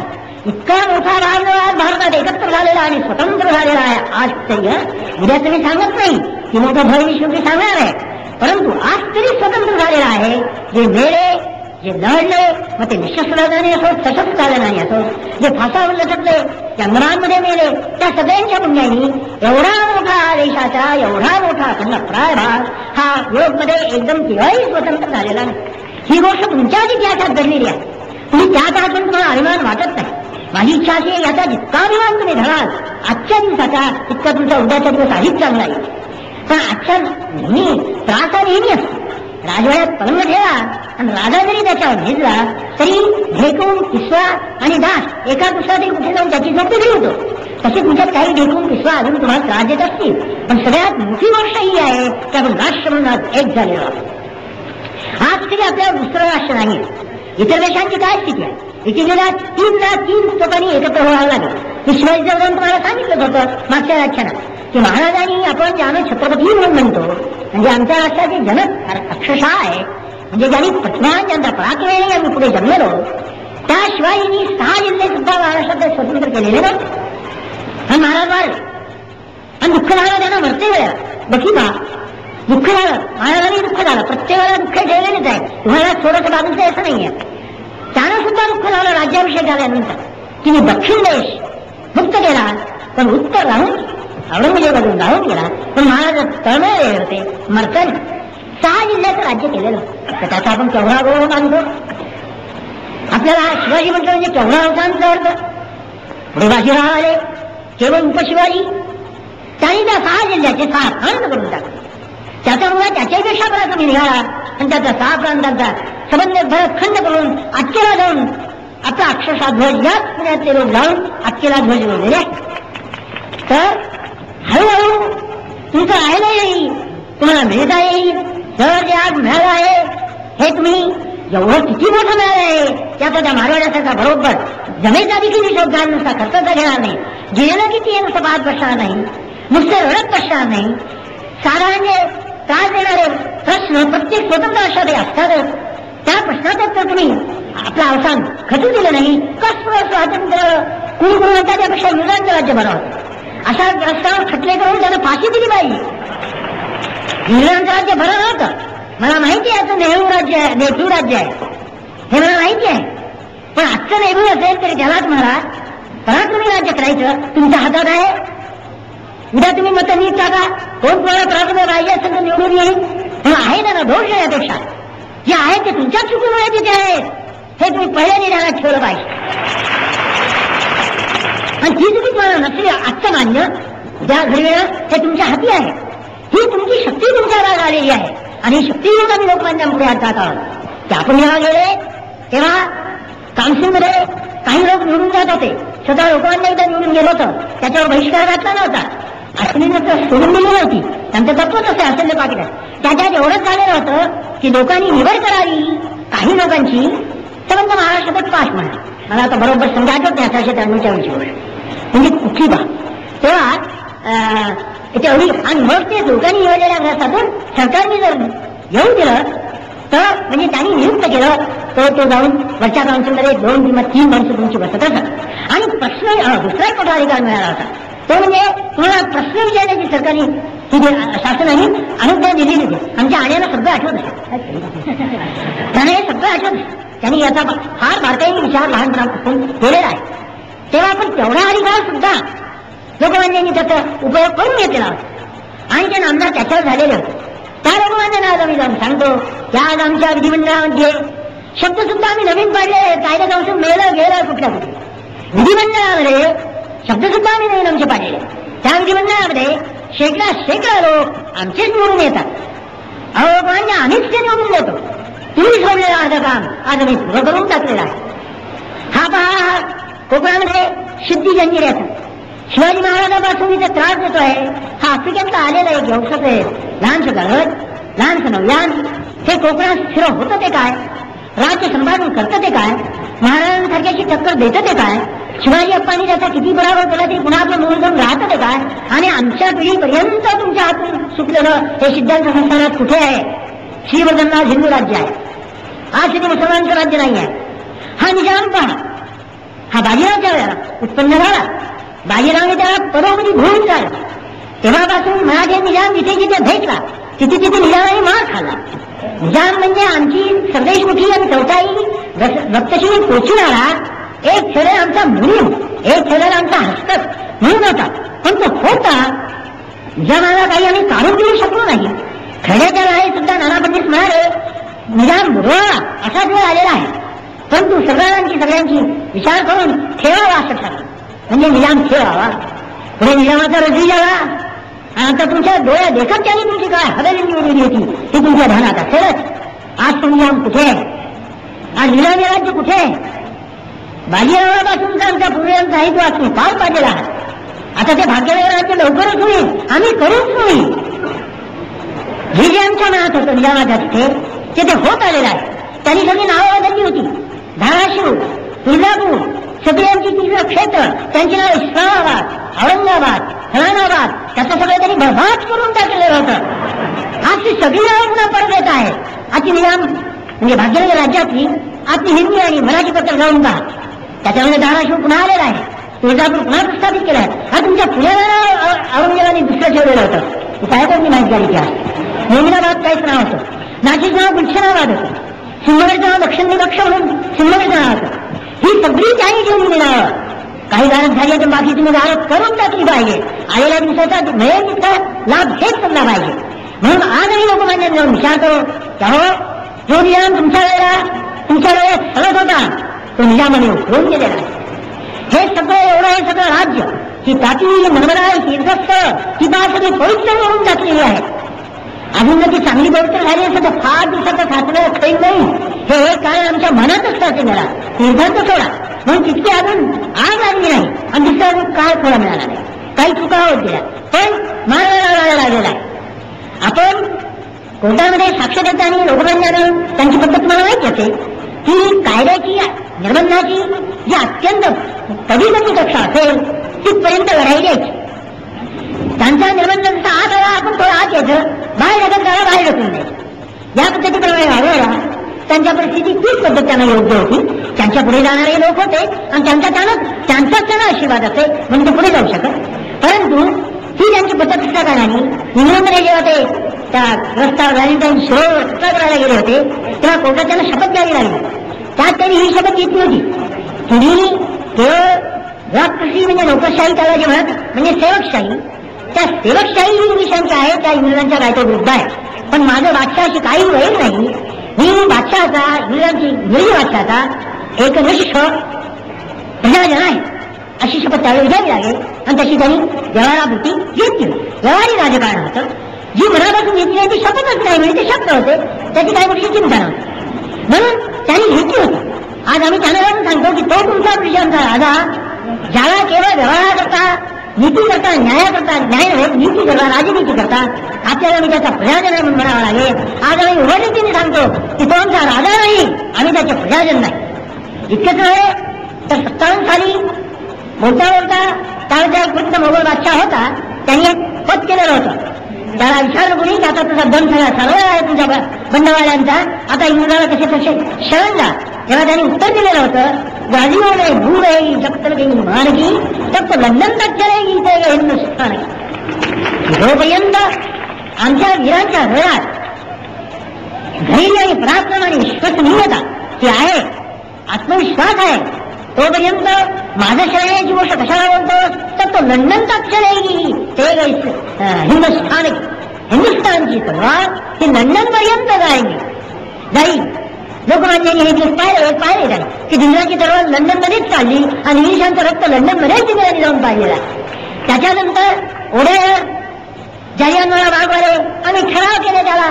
इतका मोठा भाग आज भारतात एकत्र झालेला आणि स्वतंत्र झालेला आहे. आज तरी उद्या तुम्ही सांगत नाही की मोठं भविष्य शेवटी सांगणार आहे, परंतु आज तरी स्वतंत्र झालेला आहे. जे मेले, जे लढले, मग ते निशस्त्रधारी असो, सशस्त्र चालनाने असो, जे फासावर लटकले, जंगलांमध्ये मेले, त्या सगळ्यांच्या पुण्यानी एवढा मोठा देशाचा एवढा मोठा अखंड प्रायभाग हा युरोपमध्ये एकदम केव्हाही स्वतंत्र झालेला नाही. ही गोष्ट तुमच्याच इतिहासात घडलेली आहे. तुम्ही त्या काळातून तुम्हाला अभिमान वाटत नाही. माझी इच्छा अशी आहे याचा जितका अभिमान तुम्ही धराल आजच्या दिवसाचा तितका तुमचा उद्याचा दिवस अधिक चांगला आहे. पण आजच्या नेहमी त्रास नेहमी असतो. राजवाड्यात पलंग ठेवा आणि राजा जरी त्याच्यावर भेजला तरी ढेकून, पिसवा आणि दास एका दुसरा कुठे जाऊन त्याची झोपी होतो. तसे तुमच्यात काही ढेकून, पिसवा अजून तुम्हाला त्रास देत असतील. पण सगळ्यात मोठी गोष्ट ही आहे की आपण राष्ट्र म्हणून आज एक झालेलो आहोत. आज तरी आपल्याला दुसरं राष्ट्र नाही. इतर देशांची काय स्थिती आहे? इटलीला 3 लोकांनी एकत्र व्हावं लागलं. मी शिवाजी चौधरी तुम्हाला सांगितलं होतं मागच्या व्याख्यानात की महाराजांनी आपण ज्यानं छत्रपती म्हणून म्हणतो, म्हणजे आमच्या राष्ट्राचे जनक अक्षरशः आहे, म्हणजे ज्यांनी पटमान ज्यांचा पराक्रम आम्ही पुढे जन्मलो, त्या शिवाजींनी 6 जिल्हे सुद्धा महाराष्ट्रात स्वतंत्र केलेले नव्हते. आणि महाराज वारले आणि दुःख झालं त्यांना मरते वेळेला. बघी बा दुःख झालं, महाराजांनी दुःख झालं. प्रत्येकाला दुःख ठेवलेलेच आहे. तुम्हाला थोडंसं बाजूचं असं नाहीये. राज्याभिषेक झाल्यानंतर तिने दक्षिण देश मुक्त केला, पण उत्तर राहून औरंगजेबाजून राहून गेला. पण महाराज तळमळले होते, मरताना 6 जिल्ह्याचं राज्य केलेलं, तर त्याचा आपण केवढा गौरव मानतो. आपल्याला शिवाजी म्हटलं म्हणजे केवढा अवसांचा अर्थ. पुढे बाजीराव आले, केवळ उपशिवाजी, त्यांनी त्या 6 जिल्ह्याचे 6 खंड करून टाकले. त्याच्यामुळे त्याच्यापेक्षा पराक्रमी निघाला आणि त्याचा 6 प्रांतांचा समन्वय भरत खंड करून अक्केला जाऊन आपला अक्षरशः ध्वज याच पुण्यातले लोक जाऊन अक्केला ध्वज उडलेले आहे. तर हळूहळू तुमचं राहायला येईल, तुम्हाला मिळता येईल. जर जे आज मिळालं आहे हे तुम्ही एवढं किती मोठं मिळालं आहे त्याचा त्या मारवाड्यासारखा बरोबर जमेचा देखील हिशोब घाल नुसता खर्चाचा घेणार नाही, गेलं किती नुसतं पाहत बसणार नाही, नुसतं रडत बसणार नाही. साधारण जे त्रास देणारे प्रश्न प्रत्येक स्वतंत्र अशा असतातच, त्या प्रश्नाचं तर तुम्ही आपलं अवसान खचू दिलं नाही. कसं स्वातंत्र्य कुणी कुणी म्हणतात त्यापेक्षा इंग्रजांचं राज्य बरं होतं, अशा रस्त्यावर खटले करून त्याला फाशी दिली पाहिजे. इंग्रजांचं राज्य बरं नव्हतं, मला माहिती आहे याचं नेहरू राज्य आहे, नेहरू राज्य आहे हे मला माहिती आहे. पण आजचं नेहरू असेल तरी त्यालाच म्हणा पराक्रमी राज्य करायचं तुमच्या हातात आहे. उद्या तुम्ही मत नीट टाका, कोण तुम्हाला पराक्रमी राहिजे असेल तर निवडून येईल. म्हणून आहे ना दोष यापेक्षा जे आहे ते तुमच्या चुकीमुळे तिथे आहे, हे तुम्ही पहिल्या निर्णयाला ठेवलं पाहिजे. आणि ती चुकी तुम्हाला नसली आजचं मान्य, ज्या घडविणं हे तुमच्या हाती आहे. ही तुमची शक्ती तुमच्यावर आलेली आहे आणि शक्ती घेऊन आम्ही लोकमान्य पुढे आणतात आहोत. ते आपण जेव्हा गेले तेव्हा काउन्सिलमध्ये काही लोक निवडून जात होते, स्वतः लोकमान्य एकदा निवडून गेलो होतं, त्याच्यावर बहिष्कार घातला नव्हता. अश्विनीनं तर सोडून दिली नव्हती, त्यांचं तत्वच असते असेल पाकिटात. त्याच्यात एवढंच झालेलं होतं की लोकांनी निवड करावी काही लोकांची, तर म्हणजे महाराष्ट्रात पास म्हणा. मला आता बरोबर समजा आठवत नाही 1893च्या वर्षी म्हणजे कुठली बा तेव्हा तेवढी. आणि मग ते लोकांनी निवडलेल्या ग्रस्तातून सरकारने जर येऊ दिलं तर म्हणजे त्यांनी नियुक्त केलं तर तो जाऊन वरच्या काउन्सिलमध्ये 2 किंवा 3 माणसं तुमची बसत असत. आणि प्रश्न दुसरा एक मोठा अधिकार मिळाला होता, तो म्हणजे तुम्हाला प्रश्न विचारण्याची सरकारने शासनाने अनुज्ञा दिलेली होती. आमच्या आण्याला सगळं आठवत असतं, त्यांना हे सगळं आठवत. त्यांनी याचा फार बारकाईने विचार लहानपणापासून केलेला आहे. तेव्हा आपण तेवढा अधिकार सुद्धा लोकमान्यांनी त्याचा उपयोग करून घेतलेला होता आणि ते नामदार त्याच्यावर झालेले होते. त्या लोकमान्यांना आज आम्ही जाऊन सांगतो की आज आमच्या विधिमंडळामध्ये शब्द सुद्धा आम्ही नवीन पाडले, कायदा काउन्सिल मेलं गेलं कुठल्या कुठे विधिमंडळामध्ये शब्द सुद्धा आम्ही नवीन आमचे पाडलेले. त्या विधिमंडळामध्ये शेकडा लोक आमचेच निवडून येतात. अहो लोकमान्य आम्हीच ते निवडून देतो, तुम्ही सोडलेलं माझं काम आज आम्ही पुरं करून टाकलेलं आहे. हा पहा कोकणामध्ये सिद्धी जंजिऱ्याचा शिवाजी महाराजांपासून इथे त्रास देतो आहे. हा आफ्रिकेतला आलेला एक व्यवसाय आहे, लहानसं गळत लहानसं नवयान. हे कोकणात स्थिर होतं ते काय, राज्य संभाळून करतं ते काय, महाराजांसारख्याची टक्कर देतं ते काय, शिवाजी अप्पांनी त्याचा किती बराबर केला ते पुन्हा आपलं मूळ जाऊन राहतं ते काय. आणि आमच्या पिढीपर्यंत तुमच्या हातून सुटलेलं हे सिद्धांत संस्थानात कुठे आहे. श्रीवर्धनराज हिंदू राज्य आहे, आज तिथे मुसलमानांचं राज्य नाही आहे. हा निजाम पहा, हा बाजीरावच्या वेळेला उत्पन्न झाला. बाजीरावने त्याला पदोपदी घेऊन चालला. तेव्हापासून मराठी निजाम जिथे जिथे भेटला तिथे तिथे निजामाने मार खाल्ला. निजाम म्हणजे आमची सरदेशमुखी आणि चौथाई रक्तशिवी पोचणारा एक खेळ आमचा मुलीम, एक खेळाला आमचा हस्तक म्हणून होता. पण तो होता निजामाला काही आम्ही काढून देऊ शकलो नाही. खेड्याच्या वेळी सुद्धा नाना पंडित म्हणाले निजाम बुडवला असाच वेळ आलेला आहे, परंतु सगळ्यांची विचार करून ठेवावा असं ठरला. म्हणजे निजाम ठेवावा. पुढे निजामाचा रजू झाला आणि आता तुमच्या डोळ्या देखत त्यांनी तुमची काय हवेली निवडली होती ती तुमच्या ध्यानात असेलच. आज तो निजाम कुठे आहे, आज निजामी राज्य कुठे आहे. बाजीरावापासून आमच्या पूर्वजांचा आहे तो आज तुम्ही पार पाडलेला आहात. आता ते भाग्यनगर राज्य लवकरच होईल, आम्ही करूच होईल. हे जे आमच्या मनात होतं निजामाच्या तिथे ते होत आलेलं आहे. त्यांनी सगळी नावं बदलली होती. धाराशिव, तुळजापूर सगळी आमची तिथलं क्षेत्र त्यांची नाव इस्लामाबाद, औरंगाबाद, फलानाबाद त्याचं सगळं त्यांनी बरबाद करून टाकलेलं होतं. आज ती सगळी नावं पुन्हा परत येत आहे. आजची निजाम म्हणजे भाग्यनगर राज्यातली आपली हिंदी आणि मराठी पत्र जाऊन पहा, त्याच्यामध्ये धाराशिव पुन्हा आलेला आहे, तुळजापूर पुन्हा प्रस्थापित केलं आहे. हा तुमच्या पुण्याला औरंगजेबाने दुसरं ठेवलेलं होतं. काय कोणती माहिती झाली की आज नेमिनाबाद काहीच नाव होतं, नाशिक नाव गुलशनाबाद होतं, सिंहगडचं नाव दक्षिण विलक्ष म्हणून सिंहगडचं नाव होतं. ही सगळी काही घेऊन मिळावं. काही गारज झाली तर बाकी तुम्ही गारज करून टाकली पाहिजे. आलेल्या दिवसाचा मिळेल तितका लाभ घेत चालला पाहिजे. म्हणून आजही लोकमान्य जाऊन विचारतो की हो, जो निजाम तुमच्या वेळेत सगळत होता तो निजामाने उठवून गेलेला आहे. हे सगळं राज्य, ही तापी, नर्मदा, तीर्थस्थळ, ही बाब सगळी पवित्र म्हणून टाकलेली आहे. अजून ती चांगली पवित्र झाली असं तर फार दिवसाचं साचलं काही नाही. हे एक कारण आमच्या मनातच साचले मला तीर्थांत सोडा म्हणून तितकी अजून आग लागली नाही आणि तिथं अजून काय थोडा मिळाला नाही. काही चुका होत गेल्या पण मानवाला लागलेला आहे. आपण कोर्टामध्ये साक्ष देता आणि लोकमान्यानं त्यांची पद्धत मला माहिती असेल की कायद्याची निर्बंधाची जी अत्यंत कधीकधी कक्षा असेल तिथपर्यंत लढाई द्यायची. त्यांचा निर्बंधांचा आत आला आपण थोडा आत यायचं, बाहेर ढकल त्याला बाहेर ढकलून द्यायचं. या पद्धतीप्रमाणे वाढवला त्यांच्या परिस्थिती तीच पद्धत त्यांना योग्य होती. त्यांच्या पुढे जाणारे लोक होते आणि त्यांचाच त्यांना आशीर्वाद असे म्हणजे ते पुढे जाऊ शकत. परंतु ही त्यांची पद्धत असल्या कारणाने इंग्लंडमध्ये जेव्हा ते त्या रस्त्यावर व्हॅलेंटाईन सरोवर करायला गेले होते तेव्हा कोर्टात त्यांना शपथ द्यावी लागली. त्यात त्यांनी ही शपथ घेतली होती की केवळ राजकृषी म्हणजे नोकरशाही त्याला जे म्हणत म्हणजे सेवकशाही, त्या सेवकशाही ही विषयांची आहे त्या इंग्रजांच्या कायद्या विरुद्ध आहे. पण माझं बादशाहाशी काही वैर नाही. मी बादशहाचा इंग्रजी बादशहाचा एकनिष्ठ प्रजाजन आहे अशी शपथ त्यावेळी घ्यावी लागेल आणि तशी त्यांनी व्यवहारापुरती घेतली. व्यवहारी राजकारण होतं. जी मनापासून घेतली नाही ती शपथच नाही म्हणजे ते शब्द होते, त्याची काही गोष्टी चिंता नव्हती म्हणून त्यांनी घेतली होती. आज आम्ही त्यांना सांगतो की तो तुमचा ब्रिटिशांचा राजा ज्याला केवळ व्यवहाराकरता, नीती करता, नीती करता, राजनीती करता आपल्याला मी त्याचा प्रजाजन आहे म्हणून म्हणावं लागेल. आज आम्ही उघडीने सांगतो की तो आमचा राजा नाही, आम्ही त्याचे प्रजाजन नाही. इतकंच नव्हे तर 57 साली बोलता त्यावेळेचा एक वृत्त मोगल बादशाह होता. त्यांनी एक पद केलेलं होतं. त्याला विचारलं कोणी की आता तुझा दम सगळा चालवला आहे तुमच्या बंडवाळ्यांचा, आता इंग्रजाला कसे शरण जा. तेव्हा त्यांनी उत्तर दिलेलं होतं गालियों में भू रहेगी जब तक गई मानगी तब तो लंडन तक चलेगी ते हिंदुस्थान. जोपर्यंत आमच्या वीरांच्या हृदयात धैर्य आणि पराक्रम आणि विश्वसनीयता ही आहे, आत्मविश्वास आहे, तोपर्यंत माझं शरणाची गोष्ट कशाला बोलतो तर तो लंडन तक चलेगी ते हिंदुस्थानची तलवार ही लंडन पर्यंत जाईल. लोकमान्यांनी हे दिवस पाहिले जाईल की इंग्रजांची तलवार लंडनमध्येच काढली आणि इंग्लिशांचं रक्त लंडनमध्येच इंग्रजांनी जाऊन पाहिलेला. त्याच्यानंतर ओढे जालियनवाला बागवाले आम्ही ठराव केले, त्याला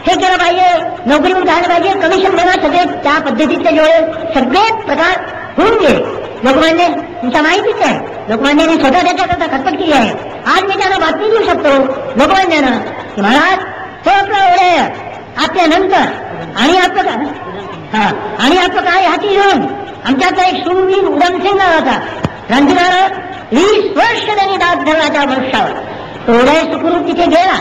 हे केलं पाहिजे, नोकरीवर जायला पाहिजे, कमिशन देणार, सगळे त्या पद्धतीचे जेवढे सगळे प्रकार होऊन गेले. लोकमान्य तुमच्या माहितीच आहे, लोकमान्याने स्वतः त्याच्याकरता खटपट केली आहे. आज मी त्यांना बातमी देऊ शकतो लोकमान्यानं की महाराज तो आपला ओढे आपल्यानंतर आणि आपलं काय हाती घेऊन आमच्यातला एक शूरवीर उधमसिंग होता. रणजितानं 20 वर्ष त्यांनी दाद धरला त्या वृक्षावर. तो उदय सुखरूप तिथे गेला.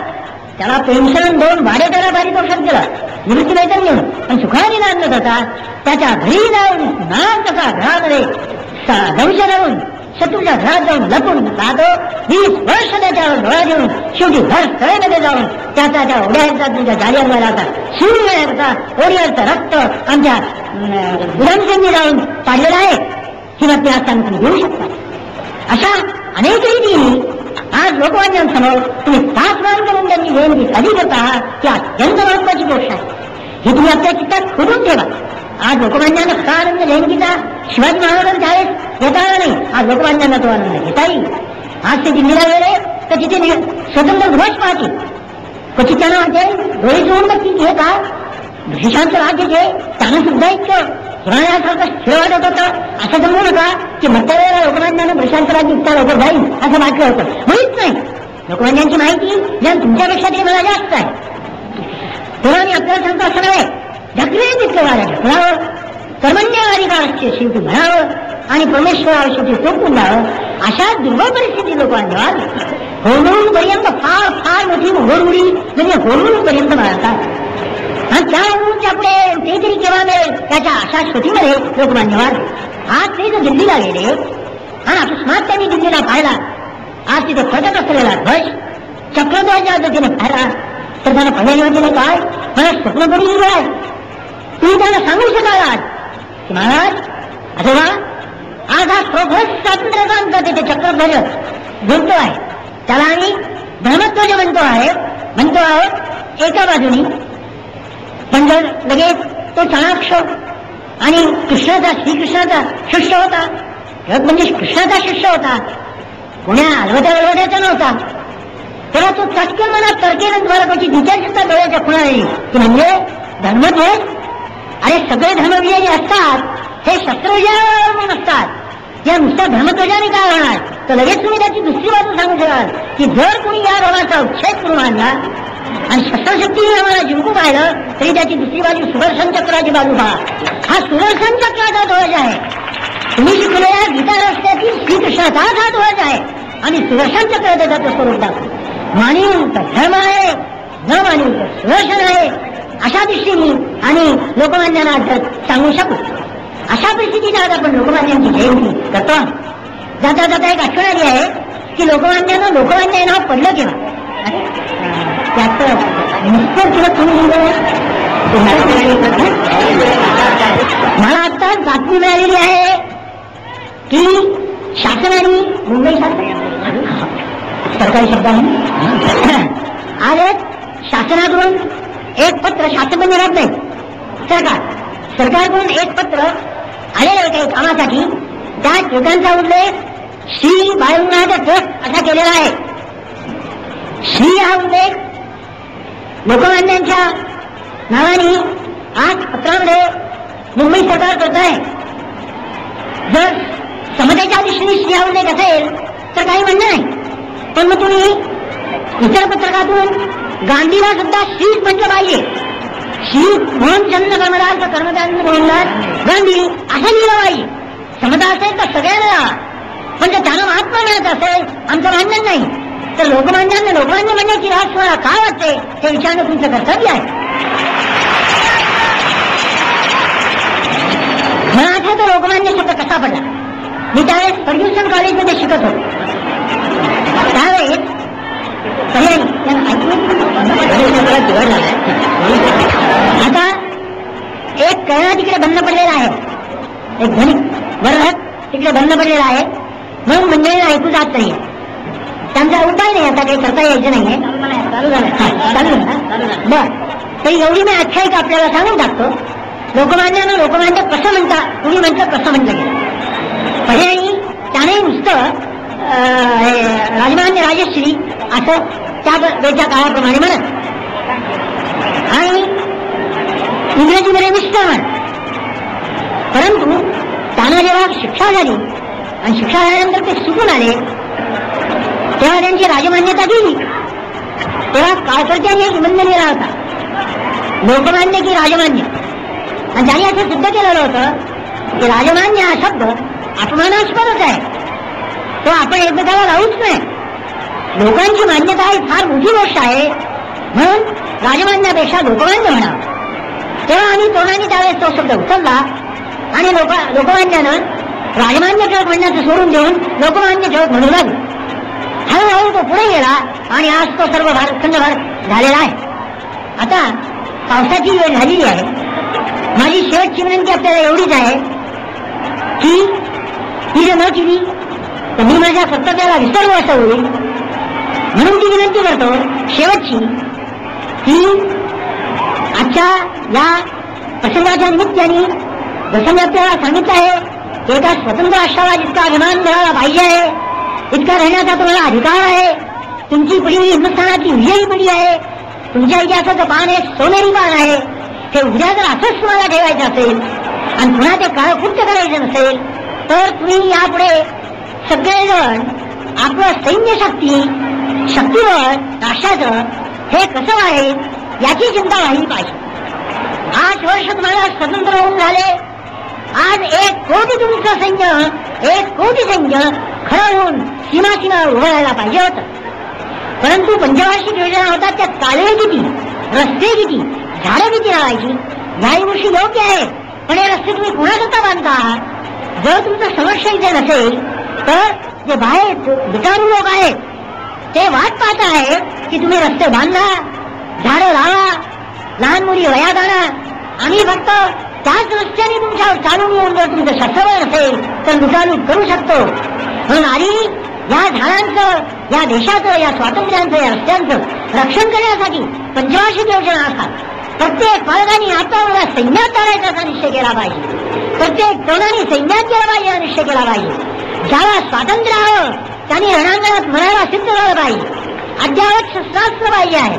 त्याला पेन्शन 2 भाडेकरा पारितोषिक दिलं, निवृत्ती वेतन घेऊन, पण सुखाने नांदत होता. त्याच्या घरी जाऊन नाम कसा घरामध्ये दंश लावून शत्रूच्या घरात जाऊन लपून राहतो. 20 वर्ष त्याच्यावर डोळा देऊन शेवटी घर स्थळेमध्ये जाऊन त्याचा त्या ओढ्याचा तुमच्या जालियनवाल्याचा सूर्यचा ओढ्याचं रक्त आमच्या उधमसिंगने जाऊन पाडलेलं आहे. ही बातमी असताना तुम्ही घेऊ शकता. अशा अनेकही दिनी आज लोकमान्यांसमोर तुम्ही तासमान करून त्यांनी विनंती कधी करता आहात ही अत्यंत महत्वाची गोष्ट आहे. ही तुम्ही आपल्या चित्तात खोदून ठेवा. आज लोकमान्यांना का आनंद जयंतीचा शिवाजी महाराजांच्या शाळेत येता आला नाही, आज लोकमान्यांना तो आनंद घेता येईल. आज ते दिल्लीला गेले तर तिथे स्वतंत्र ध्वज पाहतील. क्वचित त्यांना वाटेल डोळे जोडून बघतील हे का ब्रिटिशांचं राज्य जे त्यांना सुद्धा इतकं हिमालयासारखं स्थिर वाटत होतं. असं जमू नका की मतदाराला लोकमान्यानं ब्रिटिशांचं राज्य इतका लवकर जाईल असं वाटलं होतं. मुळीच नाही. लोकमान्यांची माहिती ज्या तुमच्यापेक्षा तरी मला जास्त आहे. तेव्हा मी आपल्याला सांगतो असं नव्हे, ढकलेल तितकं वाऱ्या ढकलावं, कर्मण्यवाधिकारस्य शेवटी म्हणावं आणि परमेश्वरावर शेवटी टोकून द्यावं. अशा दुर्बळ परिस्थिती लोकांवर होळमुळून पर्यंत फार फार मोठी होळमुळी म्हणजे होळमुळून पर्यंत मारतात. आणि त्या होळमुळच्या पुढे ते तरी केव्हा मिळेल त्याच्या अशा श्रुतीमध्ये लोकमान्यवाद आज ते जर दिल्लीला गेले आणि अकस्मात त्यांनी दिल्लीला पाहिला, आज तिथे फटक असलेला ध्वज चक्रध्वजाच्या पद्धतीने पाहिला तर त्यांना पहिल्या दिले काय मला स्वप्न पडून आहे. तुम्ही त्यांना सांगू शकाल आज की महाराज अथवा माझा स्वभोज स्वातंत्र्याचा अंक तिथे चक्रध्वज बोलतो आहे. त्याला आम्ही धर्मध्वज म्हणतो आहोत एका बाजूनी. पण जर लगेच तो चाणाक्ष आणि कृष्णाचा श्रीकृष्णाचा शिष्य होता, म्हणजे कृष्णाचा शिष्य होता, कोण्या अलवट्याचा नव्हता. तेव्हा तो चटकन मनात तर्केनं द्वारा त्याची विचार सुद्धा डोळ्याच्या खुणा येईल की म्हणजे धर्मध्वज, अरे सगळे धर्मविजयी असतात हे शस्त्रविजयावरून असतात, या नुसत्या धर्मध्वजाने काय होणार. तर लगेच तुम्ही त्याची दुसरी बाजू सांगू शकाल की जर कोणी या धर्माचा उच्छेद करून आणला आणि शस्त्रशक्तीने आम्हाला जिंकू पाहिलं तरी त्याची दुसरी बाजू सुदर्शन चक्राची बाजू पहा. हा सुदर्शन चक्राचा ध्वज आहे. तुम्ही शिकलेल्या गीता रस्त्यातील श्रीकृष्णाचा हा ध्वज आहे आणि सुदर्शन चक्र त्याचं स्वरूप दाखवतो. मानिव तर धर्म आहे, न मानिव तर सुदर्शन आहे, अशा दृष्टीने आणि लोकमान्यांना सांगू शकू. अशा परिस्थितीत आज आपण लोकमान्यांची जयंती करतो. जाता जाता एक आठवण आली आहे की लोकमान्यानं लोकमान्य नाव पडलं केव्हा. त्याचं निष्ठर किंवा तुम्ही मला आता बातमी मिळालेली आहे की शासनाने मुंबई सरकारी शब्दाने आज शासनाकडून एक पत्र, शासन पण राहत नाही, सरकारकडून एक पत्र आलेलं आहे काही कामासाठी. त्या ठिकाणचा उल्लेख श्री बाळगंगाधर ट्रस्ट असा केलेला आहे. श्री हा उल्लेख लोकमान्यांच्या नावाने आज पत्रामध्ये मुंबई सरकार करत आहे. जर समतेच्या दृष्टीने श्री हा उल्लेख असेल तर काही म्हणणं नाही, पण मग तुम्ही इतर पत्रकातून गांधीला सुद्धा श्रीच म्हटलं पाहिजे. श्री मोहनचंद्र कर्मदास कर्मदास मोहनदास गांधी असं लिहिलं पाहिजे. समता असेल तर सगळ्यांना, पण जर त्यांना महात्मा मिळत असेल आमचं भांडण नाही, तर लोकमान्यांना लोकमान्य म्हणण्याची रास तुम्हाला काय वाटते हे विचारणं तुमचं कर्तव्य आहे. मला आठवतं लोकमान्य शब्द कसा पडला. मी त्यावेळेस फर्ग्युसन कॉलेजमध्ये शिकत होतो. त्यावेळेस आता एक कळा तिकडे बंद पडलेला आहे, एक धनिक वर्ग तिकडे बंद पडलेला आहे, म्हणून मंडळीला ऐकू जात नाही. त्यांचा उपाय नाही, आता काही करता यायचं नाहीये. चालू झालं बर. तर एवढी मी आख्यायिका आपल्याला सांगून टाकतो. लोकमान्यानं लोकमान्य कसं म्हणता, तुम्ही म्हटलं कसं म्हटलं गेलं. पर्यायी त्याने नुसतं राजमान्य राजश्री असं त्या वेळच्या काळाप्रमाणे म्हणत आणि इंग्रजीमध्ये मिस्टर म्हणत. परंतु त्यांना जेव्हा शिक्षा झाली आणि शिक्षा झाल्यानंतर ते सुटून आले तेव्हा त्यांची राजमान्यता गेली. तेव्हा काळकर्त्यांनी एक निबंध लिहिला होता, लोकमान्य की राजमान्य. आणि त्यांनी असं सिद्ध केलेलं होतं की राजमान्य हा शब्द अपमानास्पदच आहे, तो आपण एकमेकाला लावूच नाही. लोकांची मान्यता ही फार मोठी गोष्ट आहे, म्हणून राजमान्यापेक्षा लोकमान्य म्हणावं. तेव्हा आम्ही तोंडाने त्यावेळेस तो शब्द उचलला आणि लोकमान्यानं राजमान्य टिळक म्हणण्याचं सोडून देऊन लोकमान्य टिळक म्हणू लागले. हळूहळू तो पुढे गेला आणि आज तो सर्व खंडभर झालेला आहे. आता पावसाची वेळ झालेली आहे. माझी शेवटची विनंती आपल्याला एवढीच आहे की ती जर न केली तर मी माझ्या कर्तव्याला विसरलो असं होईल. म्हणून ती विनंती करतो शेवटची की आजच्या या प्रसंगाच्या निमित्ताने जसं मी आपल्याला सांगितलं आहे एका स्वतंत्र राष्ट्राला जितका अभिमान मिळाला पाहिजे आहे इतका राहण्याचा तुम्हाला अधिकार आहे. तुमची पिढी हिंदुस्थानाची विजयी पिढी आहे. तुमच्या इतिहासाचं पान एक सोनेरी पान आहे. ते उद्या जर असंच तुम्हाला ठेवायचं असेल आणि पुन्हा ते काळकृत्य करायचं नसेल तर तुम्ही यापुढे सगळेजण आपलं सैन्य शक्तीवर राष्ट्राचं हे कसं आहे याची चिंता राहिली पाहिजे. 8 वर्ष तुम्हाला स्वतंत्र होऊन झाले. आज 1 कोटी तुमचं सैन्य 1 कोटी सैन्य खरं होऊन सीमा उभं राहायला पाहिजे होतं. परंतु पंचवार्षिक योजना होतात त्यात कालवे किती, रस्ते किती, झाडं किती लावायची याही गोष्टी योग्य आहे. पण हे रस्ते तुम्ही कुणाकरता बांधता आहात. जर तुमचं समक्ष इथे नसेल तर जे बाहेर विचारू लोक आहेत ते वाट पाहत आहेत की तुम्ही रस्ते बांधा, झाडं लावा, लहान मुली वयात आणा. आम्ही फक्त त्याच रस्त्याने तुमच्या चालून येऊन जर तुमचं शस्त्रबळ असेल तर लुटालूट करू शकतो. म्हणून नारी या झाडांचं, या देशाचं, या स्वातंत्र्यांचं, या रस्त्यांचं रक्षण करण्यासाठी पंचवार्षिक योजना असतात. प्रत्येक पालकांनी आता मला सैन्यात टाळायचा असा निश्चय केला पाहिजे. प्रत्येक तरुणांनी सैन्यात गेला पाहिजे हा निश्चय केला पाहिजे. ज्याला स्वातंत्र्य हवं त्यांनी रणांगणात मरायला सिद्ध झालं पाहिजे. अद्यावत शस्त्रास्त्र पाहिजे आहे.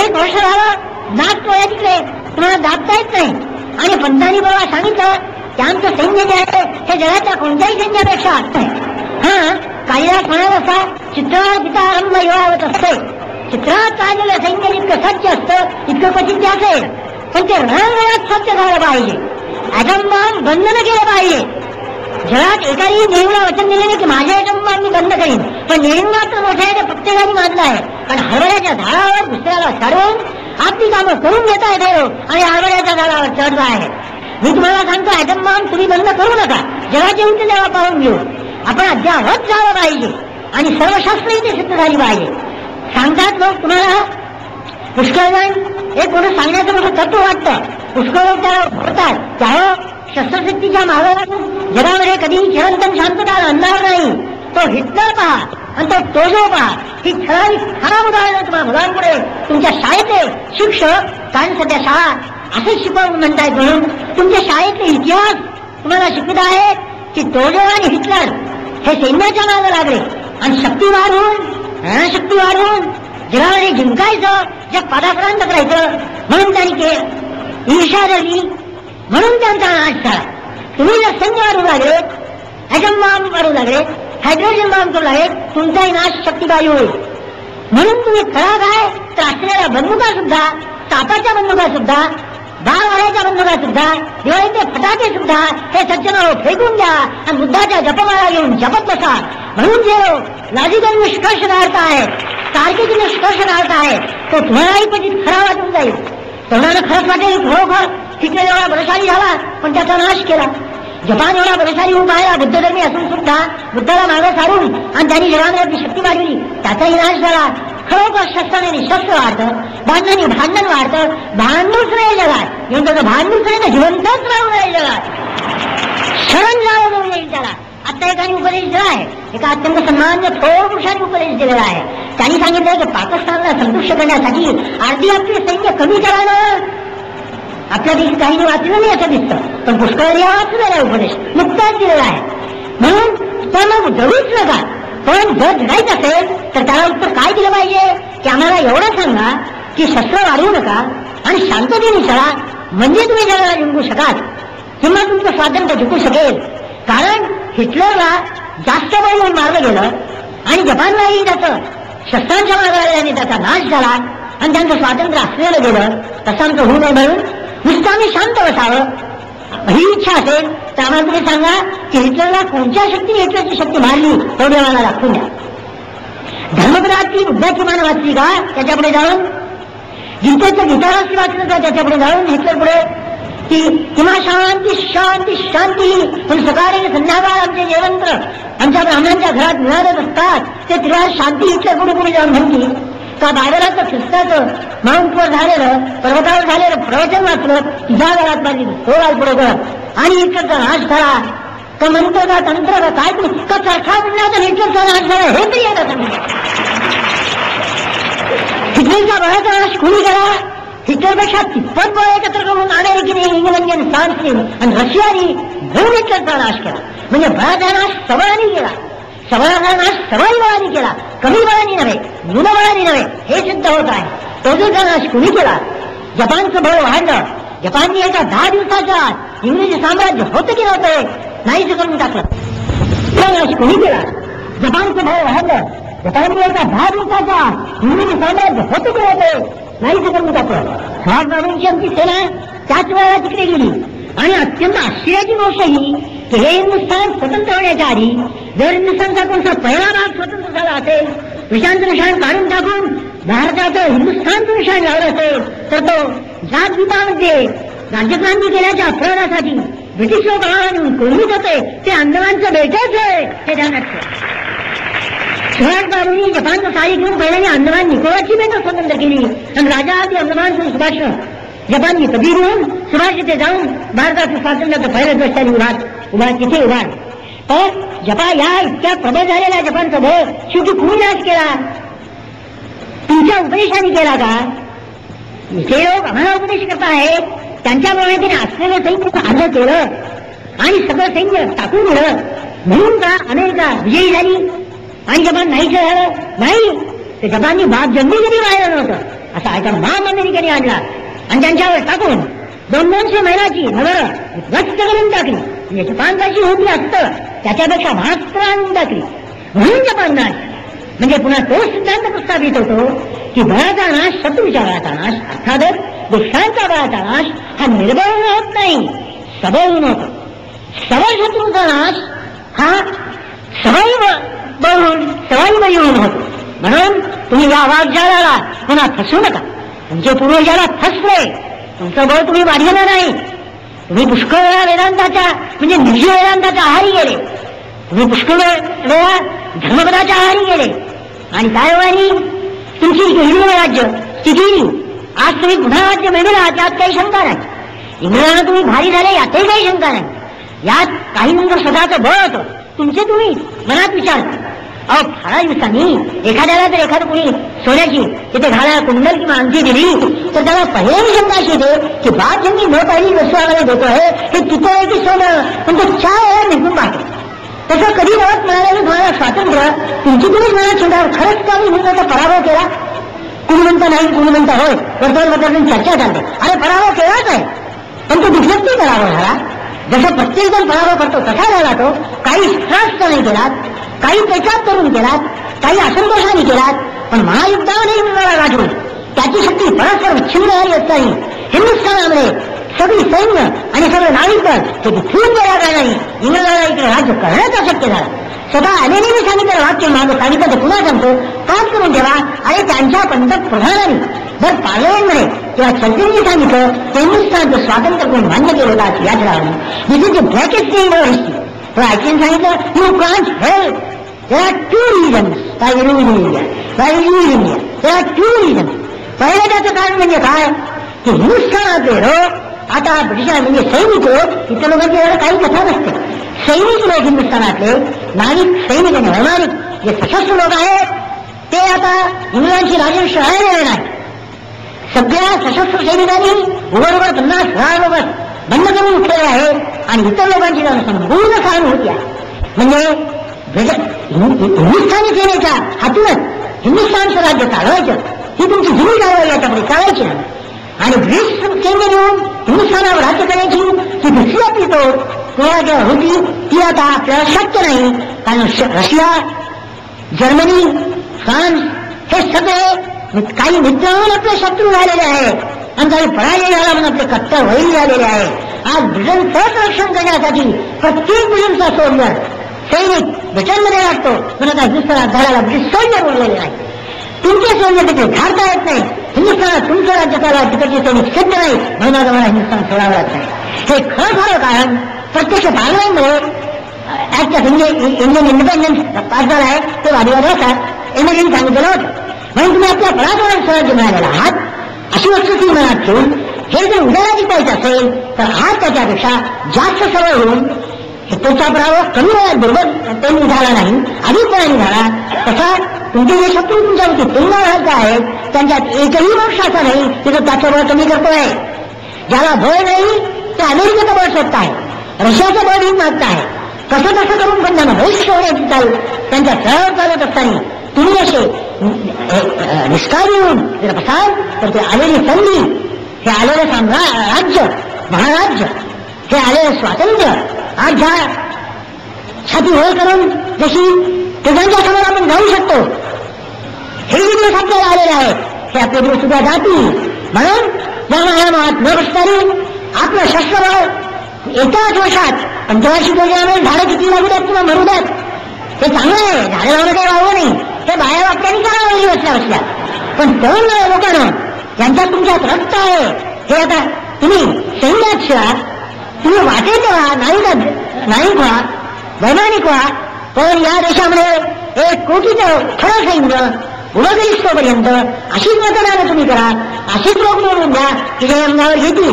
1 वर्ष झालं नाक टोळ्या तिकडे तुम्हाला दाबता येत नाही आणि पंतांनी बरोबर सांगितलं की आमचं सैन्य जे आहे हे जगाच्या कोणत्याही सैन्यापेक्षा असतंय. हा कालिदास म्हणाल असा चित्रात पिता आरंभ योगावत असते. चित्रात काढलेलं सैन्य जितकं सज्ज असतं इतकं क्वचित ते असेल. पण ते रणांगणात सज्ज झालं पाहिजे. ॲटमबॉम्ब बंद न केलं पाहिजे. जगात एकाही नेहरूला वचन दिले नाही की माझ्या ॲटमबॉम्ब मी बंद करीन. पण नेहरू मात्र मोठ्या आहे प्रत्येकाने मानलं आहे. कारण हरभऱ्याच्या झाडावर दुसऱ्याला चढवून आपली कामं करून घेता येते आणि हरभऱ्याच्या झाडावर चढला आहे. मी तुम्हाला सांगतो ॲटमबॉम्ब तुम्ही बंद करू नका. जगाचे हित तेव्हा पाहून घेऊ. आपण अद्यावत झालं पाहिजे आणि सर्व शास्त्र इथे सिद्ध झाली पाहिजे. सांगतात लोक तुम्हाला पुष्कळजण एक मोठं सांगण्याचं मोठं तत्व वाटतं. पुष्कळ लोक त्याला बोलतात त्यावर शस्त्रशक्तीच्या मागाला जगामध्ये कधीही चिरंतन शांतता आणणार नाही. तो हिटलर पहा आणि तो टोजो पहा. ही ठराविक खराब उदाहरणं तुम्हाला मुलांपुढे तुमच्या शाळेतले शिक्षक, कारण सध्या शाळा असंच शिकवून म्हणतायत म्हणून तुमच्या शाळेतले इतिहास तुम्हाला शिकवत आहेत की टोजो आणि हिटलर हे सैन्याच्या मागे लागले आणि शक्ती वाढवून जगामध्ये जिंकायचं, जग पादाक्रांत करायचं म्हणून त्यांनी ईर्ष्या धरली. म्हणून त्यांचा नाश झाला. तुम्ही जर सैन्य वाढू लागले, ॲटम बॉम्ब वाढू लागले, हायड्रोजन बॉम्ब करू लागले, तुमचाही नाश शक्तीबाई होईल. म्हणून तुम्ही खरा काय तर असलेल्या बंदुका सुद्धा, तापाच्या बंदुका सुद्धा, बाळ वाढायच्या बंदुका सुद्धा, दिवाळीचे फटाके सुद्धा हे सज्जनावर फेकून द्या आणि बुद्धाच्या जपमाला घेऊन जपत बसा. म्हणून जे लॉजिकल निष्कर्ष काढताय, तार्किक निष्कर्ष काढताय तो तुम्हालाही क्वचित खरा वाटून जाईल. तरुणानं खरंच वाटेल खरोखर हिटलर एवढा बलशाली झाला पण त्याचा नाश केला. जपान एवढा बलशाली होऊन पाहिला बुद्धधर्मी असून सुद्धा बुद्धाला मागं सारून आणि त्यांनी जगामध्ये शक्ती वाढवली, त्याचाही नाश झाला. खरोखर शस्त्राने शस्त्र वाढतं, भांडणाने भांडण वाढतं. भांडूच नाही जगात, येऊन त्याचं भांडूच नाही तर जिवंतच राहू नाही जगात, शरण जावं येईल त्याला. आता एकाने उपदेश दिला आहे, एका अत्यंत सन्मान्य थोर पुरुषाने उपदेश दिलेला आहे. त्यांनी सांगितलं की पाकिस्तानला संतुष्ट करण्यासाठी अर्धी आपले सैन्य कमी करावं. आपल्यापैकी काहींनी वाचलं नाही असं दिसतं, पण पुष्कळ या वाचलेला उपदेश नुकताच दिलेला आहे. म्हणून त्या मग जरूच नका. पण जर जगायचं असेल तर त्याला उत्तर काय दिलं पाहिजे की आम्हाला एवढं सांगा की शस्त्र वाढवू नका आणि शांततेने चला, म्हणजे तुम्ही जगाला जिंकू शकाल किंवा तुमचं स्वातंत्र्य जिंकू शकेल. कारण हिटलरला जास्त बळ म्हणून मारलं गेलं आणि जपानलाही त्याचं शस्त्रांच्या मागाने त्याचा नाश झाला आणि त्यांचं स्वातंत्र्य असलेलं गेलं. तसं आमचं होऊ नये म्हणून नुसतं आम्ही शांत बसावं ही इच्छा असेल तर आम्हाला तुम्ही सांगा की हिटलरला कोणत्या शक्तीने हिटलरची शक्ती मारली तेवढी आम्हाला दाखवून द्या. धर्मपदाची बुद्धाची मान वाचली का त्याच्यापुढे जाऊन, गीतेचं गीताराशी वाचलं का त्याच्यापुढे जाऊन हिटलर पुढे की किंवा शांती शांती शांती पण सकाळी संध्याकाळ आमचे जेवंत्र आमच्या ब्राह्मणांच्या घरात मिळालेच असतात. ते त्रिवार शांती हिटलर पुढे पुढे जाऊन म्हणतील का बायबलाचं ख्रिस्ताचं माउंटवर झालेलं पर्वतावर झालेलं प्रवचन वाचलं तुझ्या घरात माझी थोडाल पुढे कर आणि हिटलरचा नाश झाला का मंत्र का तंत्र का काय तुम्ही का चरखा म्हणला तर हिटलरचा नाश झाला हे तरी आता समजा. हिटलरचा बळाचा नाश कोणी केला? हिटलरपेक्षा तिप्पट बळ एकत्र करून अमेरिकेने, इंग्लंडने, फ्रान्सने आणि रशियाने घेऊन हिटलरचा नाश केला. म्हणजे बळाचा नाश सबळाने केला. सबळाचा नाश सबळ बळाने केला, कमी बळाने नव्हे, न्यून बळाने नव्हे, हे सिद्ध होत आहे. टोजोचा नाश कुणी केला? जपानचं बळ वाढलं. जपानने एका 10 दिवसाच्या आत इंग्रजी साम्राज्य होतं की नव्हतं नाहीच करून टाकलं. तो नाश कुणी केला? जपानचं बळ वाढलं. जपानने एका 10 दिवसाच्या आत इंग्रजी साम्राज्य होतं की नव्हतं नाहीच करून टाकलं. महाराजांची आमची सेना त्याच वेळेला तिकडे गेली आणि अत्यंत आश्चर्याची गोष्ट ही की हे हिंदुस्थान स्वतंत्र होण्याच्या आधी जर हिंदुस्थानचा कोणता पहिला भाग स्वतंत्र झाला असेल, विषांचं निशाण काढून टाकून भारताचं हिंदुस्थानचं निशाण लावलं असेल तर तो जातगीतामध्ये राज्यक्रांती केल्याच्या अपराधासाठी ब्रिटिश लोक आणून कोणीच होते ते अंदमानचं बेटच आहे हे ध्यानात ठेवा. सुभाष बाबूंनी जपानचं साडी घेऊन पहिल्याने अंदमान निकोबारची बेटं स्वतंत्र केली आणि राजा आधी अंदमानचं सुभाष जपाननी कधी घेऊन सुभाष तिथे जाऊन भारताचं स्वातंत्र्याचं पहिलं ध्वज त्यांनी तिथे उभा. तर जपान या इतक्या प्रबळ झालेला जपानचा भय शेवटी कुणी नाश केला? तुमच्या उपदेशाने केला का? जे लोक आम्हाला उपदेश करता आहेत त्यांच्यामुळे त्याने असलेलं सैन्य आलं केलं आणि सगळं सैन्य टाकून दिलं म्हणून का अमेरिका विजयी झाली आणि जपान नाहीच झालं? नाही, ते जपाननी बाप जन्मी जरी राहिलं नव्हतं असा एका महान अमेरिकेने आणला आणि त्यांच्यावर टाकून 200 मैलाची नगर गच्च करून टाकली. म्हणजे जपान कशी होती असतं त्याच्यापेक्षा मात्र आणून टाकली. म्हणून जपान नाश म्हणजे पुन्हा तो सिद्धांत प्रस्थापित होतो की बळाचा नाश शत्रूच्या बळाचा नाश, अर्थातच दुष्टांचा बळाचा नाश हा निर्बळ होत नाही, सबळ होतो. सबळ शत्रूचा नाश हा सवाई बळी होतो. म्हणून तुम्ही या वाग्जाळाला पुन्हा फसू नका. तुमचे पूर्वजाला फसले, तुमचं बळ तुम्ही वाढवलं नाही. तुम्ही पुष्कळ वेळा वेदांताच्या म्हणजे निजी वेदांताच्या आहारी गेले, तुम्ही पुष्कळ वेळा धर्मपदाच्या आहारी गेले आणि काय वेळानी तुमची हिंदू राज्य स्थिती आज तुम्ही पुन्हा राज्य मिळवला त्यात काही शंका नाही. इंग्रजांना तुम्ही भारी झाले यातही काही शंका नाही. यात काही नंतर स्वतःचं बळ होतं तुमचे तुम्ही मनात विचार. अहो फार दिवसांनी एखाद्याला जर एखादं कोणी सोन्याची तिथे घालायला कुंडल किंवा अंगठी दिली तर त्याला पहिली शंका अशी येते की बाप ज्यांनी न पहिली वस्तू आम्हाला देतो आहे हे तिथं आहे की सोनं, पण तो 4 वेळा निघून पाहतो. तसं कधी गावात मिळालेलं तुम्हाला स्वातंत्र्य तुमची तुम्हीच मनात चिंतावर खरंच का मी म्हणून पराभव केला? कुणी म्हणता नाही, कुणी म्हणता होय, वर्तमानपत्रातून चर्चा चालते. अरे पराभव केलाच आहे पण तो दुसऱ्याच पराभव झाला. जसं प्रत्येक जण पराभव करतो तसा झाला तो. काही त्रास नाही केलात, काही पेचाप करून केलात, काही असंतोषाने केलात, पण महायुद्धाने मिळाला गाठून त्याची शक्ती परस्पर विच्छिन्न झाली असताना हिंदुस्थानामध्ये सगळी सैन्य आणि सगळं नाविक दल हे विखरून गेल्या कारणाने इंग्रजांना इकडे राज्य करणंच अशक्य झालं. स्वतः आलेले सांगितलं वाक्य मागं सांगितलं ते पुन्हा सांगतो, काम करून ठेवा. आणि त्यांच्या पंतप्रधानांनी जर पार्लमेंटमध्ये किंवा चर्चेने सांगितलं तर हिंदुस्थानचं स्वातंत्र्य कोण मान्य केलं का याच राहून दिस इज द ब्रॅकेट हिस्ट्री. तो ऐकून सांगितलं you can't help. There are 2 reasons why we live in India. Why we live in India. There are 2 reasons. पहिलं त्याचं कारण म्हणजे काय की हिंदुस्थानातले लोक आता ब्रिटिश म्हणजे सैनिक लोक इतर लोकांची एवढं काही कथा नसते. सैनिक लोक हिंदुस्थानातले नाविक सैनिक आणि वैमानिक जे सशस्त्र लोक आहेत ते आता इंग्लंडची राजवंश राहिलेले नाही. सगळ्या सशस्त्र सैनिकांनी उघड 50,000 लोक बंद करून उठलेले आहेत आणि इतर लोकांची संपूर्ण सहानुभूती आहे. म्हणजे हिंदुस्थानी सेनेच्या हातूनच हिंदुस्थानचं राज्य चालवायचं ही तुमची जुनी कारवाई याच्यापुढे चालायची नाही. आणि ब्रिटिश सैन्य घेऊन हिंदुस्थानावर राज्य करायची ही दुसरी आपली जेव्हा होती ती आता आपल्याला शक्य नाही. कारण रशिया, जर्मनी, फ्रान्स हे सगळे काही मित्र म्हणून आपले शत्रू झालेले आहेत आणि काही पराजय झाला म्हणून आपले कट्टर वैरी झालेले आहे. आज ब्रिटनचं रक्षण करण्यासाठी प्रत्येक ब्रिटनचा सोल्जर सैनिक ब्रिटनमध्ये लागतो पण आता हिंदुस्थानात घालायला ब्रिटिश सैन्य बोललेले नाही. तुमचे सैन्य तिथे धाडता येत नाही. हिंदुस्थानात तुमचं राज्य चालवा तिकडचे सैनिक सिद्ध नाही म्हणून आता मला हिंदुस्थान सोडावं लागत नाही. हे खरं कारण प्रत्यक्ष पार्लमेंटमध्ये act of Indian independence pass झाला आहे ते वादविवाद असतात एमर्जन्सी सांगितलेलं होतं. म्हणून तुम्ही आपल्या पराक्रमात स्वराज्य मिळालेला आहात अशी वस्तू मनात ठेवून हे जर उद्याला जिंकायचं असेल तर आज त्याच्यापेक्षा जास्त सवय होऊन हिटलरचा पराभव कमी वेळात बरोबर त्यांनी झाला नाही अधिक वेळाने झाला. तसा तुमचे जे शत्रू तुमच्यावरती तुलना घालत आहेत त्यांच्यात एकही पक्ष असा नाही की तो त्याचं बळ कमी करतोय. ज्याला बळ नाही ते अमेरिकेचं बळ शोधत आहे, रशियाचं बळ घेऊन मागत आहे. कसं कसं करून पण त्यांना भविष्य होण्याची चालू त्यांच्या सह चालत असताना तुम्ही असे निष्काळजी होऊन जर बसाल तर ते आलेली संधी, हे आलेलं राज्य, महाराज्य, हे आलेलं स्वातंत्र्य आज ज्या छाती होळ करून जशी तुझ्यांच्या समोर आपण जाऊ शकतो हे दिवस आपल्याला आलेले आहेत हे आपले दिवस सुद्धा जातील. म्हणून या महामात न बसणारी आपलं शस्त्रबळ एकाच वर्षात पंचवार्षिक योजनेमध्ये झाडं किती लागू द्यात किंवा मरू द्यात हे चांगलं आहे. झाडं लावणं काही वावं नाही, ते बाया वाक्याने करावं बसल्या. पण तरुण लोकांना ज्यांच्यात तुमच्यात रक्त आहे हे आता तुम्ही सैन्यात शिवा, तुम्ही वाटेत व्हा, नाविक व्हा, वैमानिक व्हा. पण या देशामध्ये 1 कोटीचं खरं सैन्य उभं करीस्तोपर्यंत अशीच मतदानं तुम्ही करा, अशीच लोक निवडून द्या की जे अंगावर घेतील.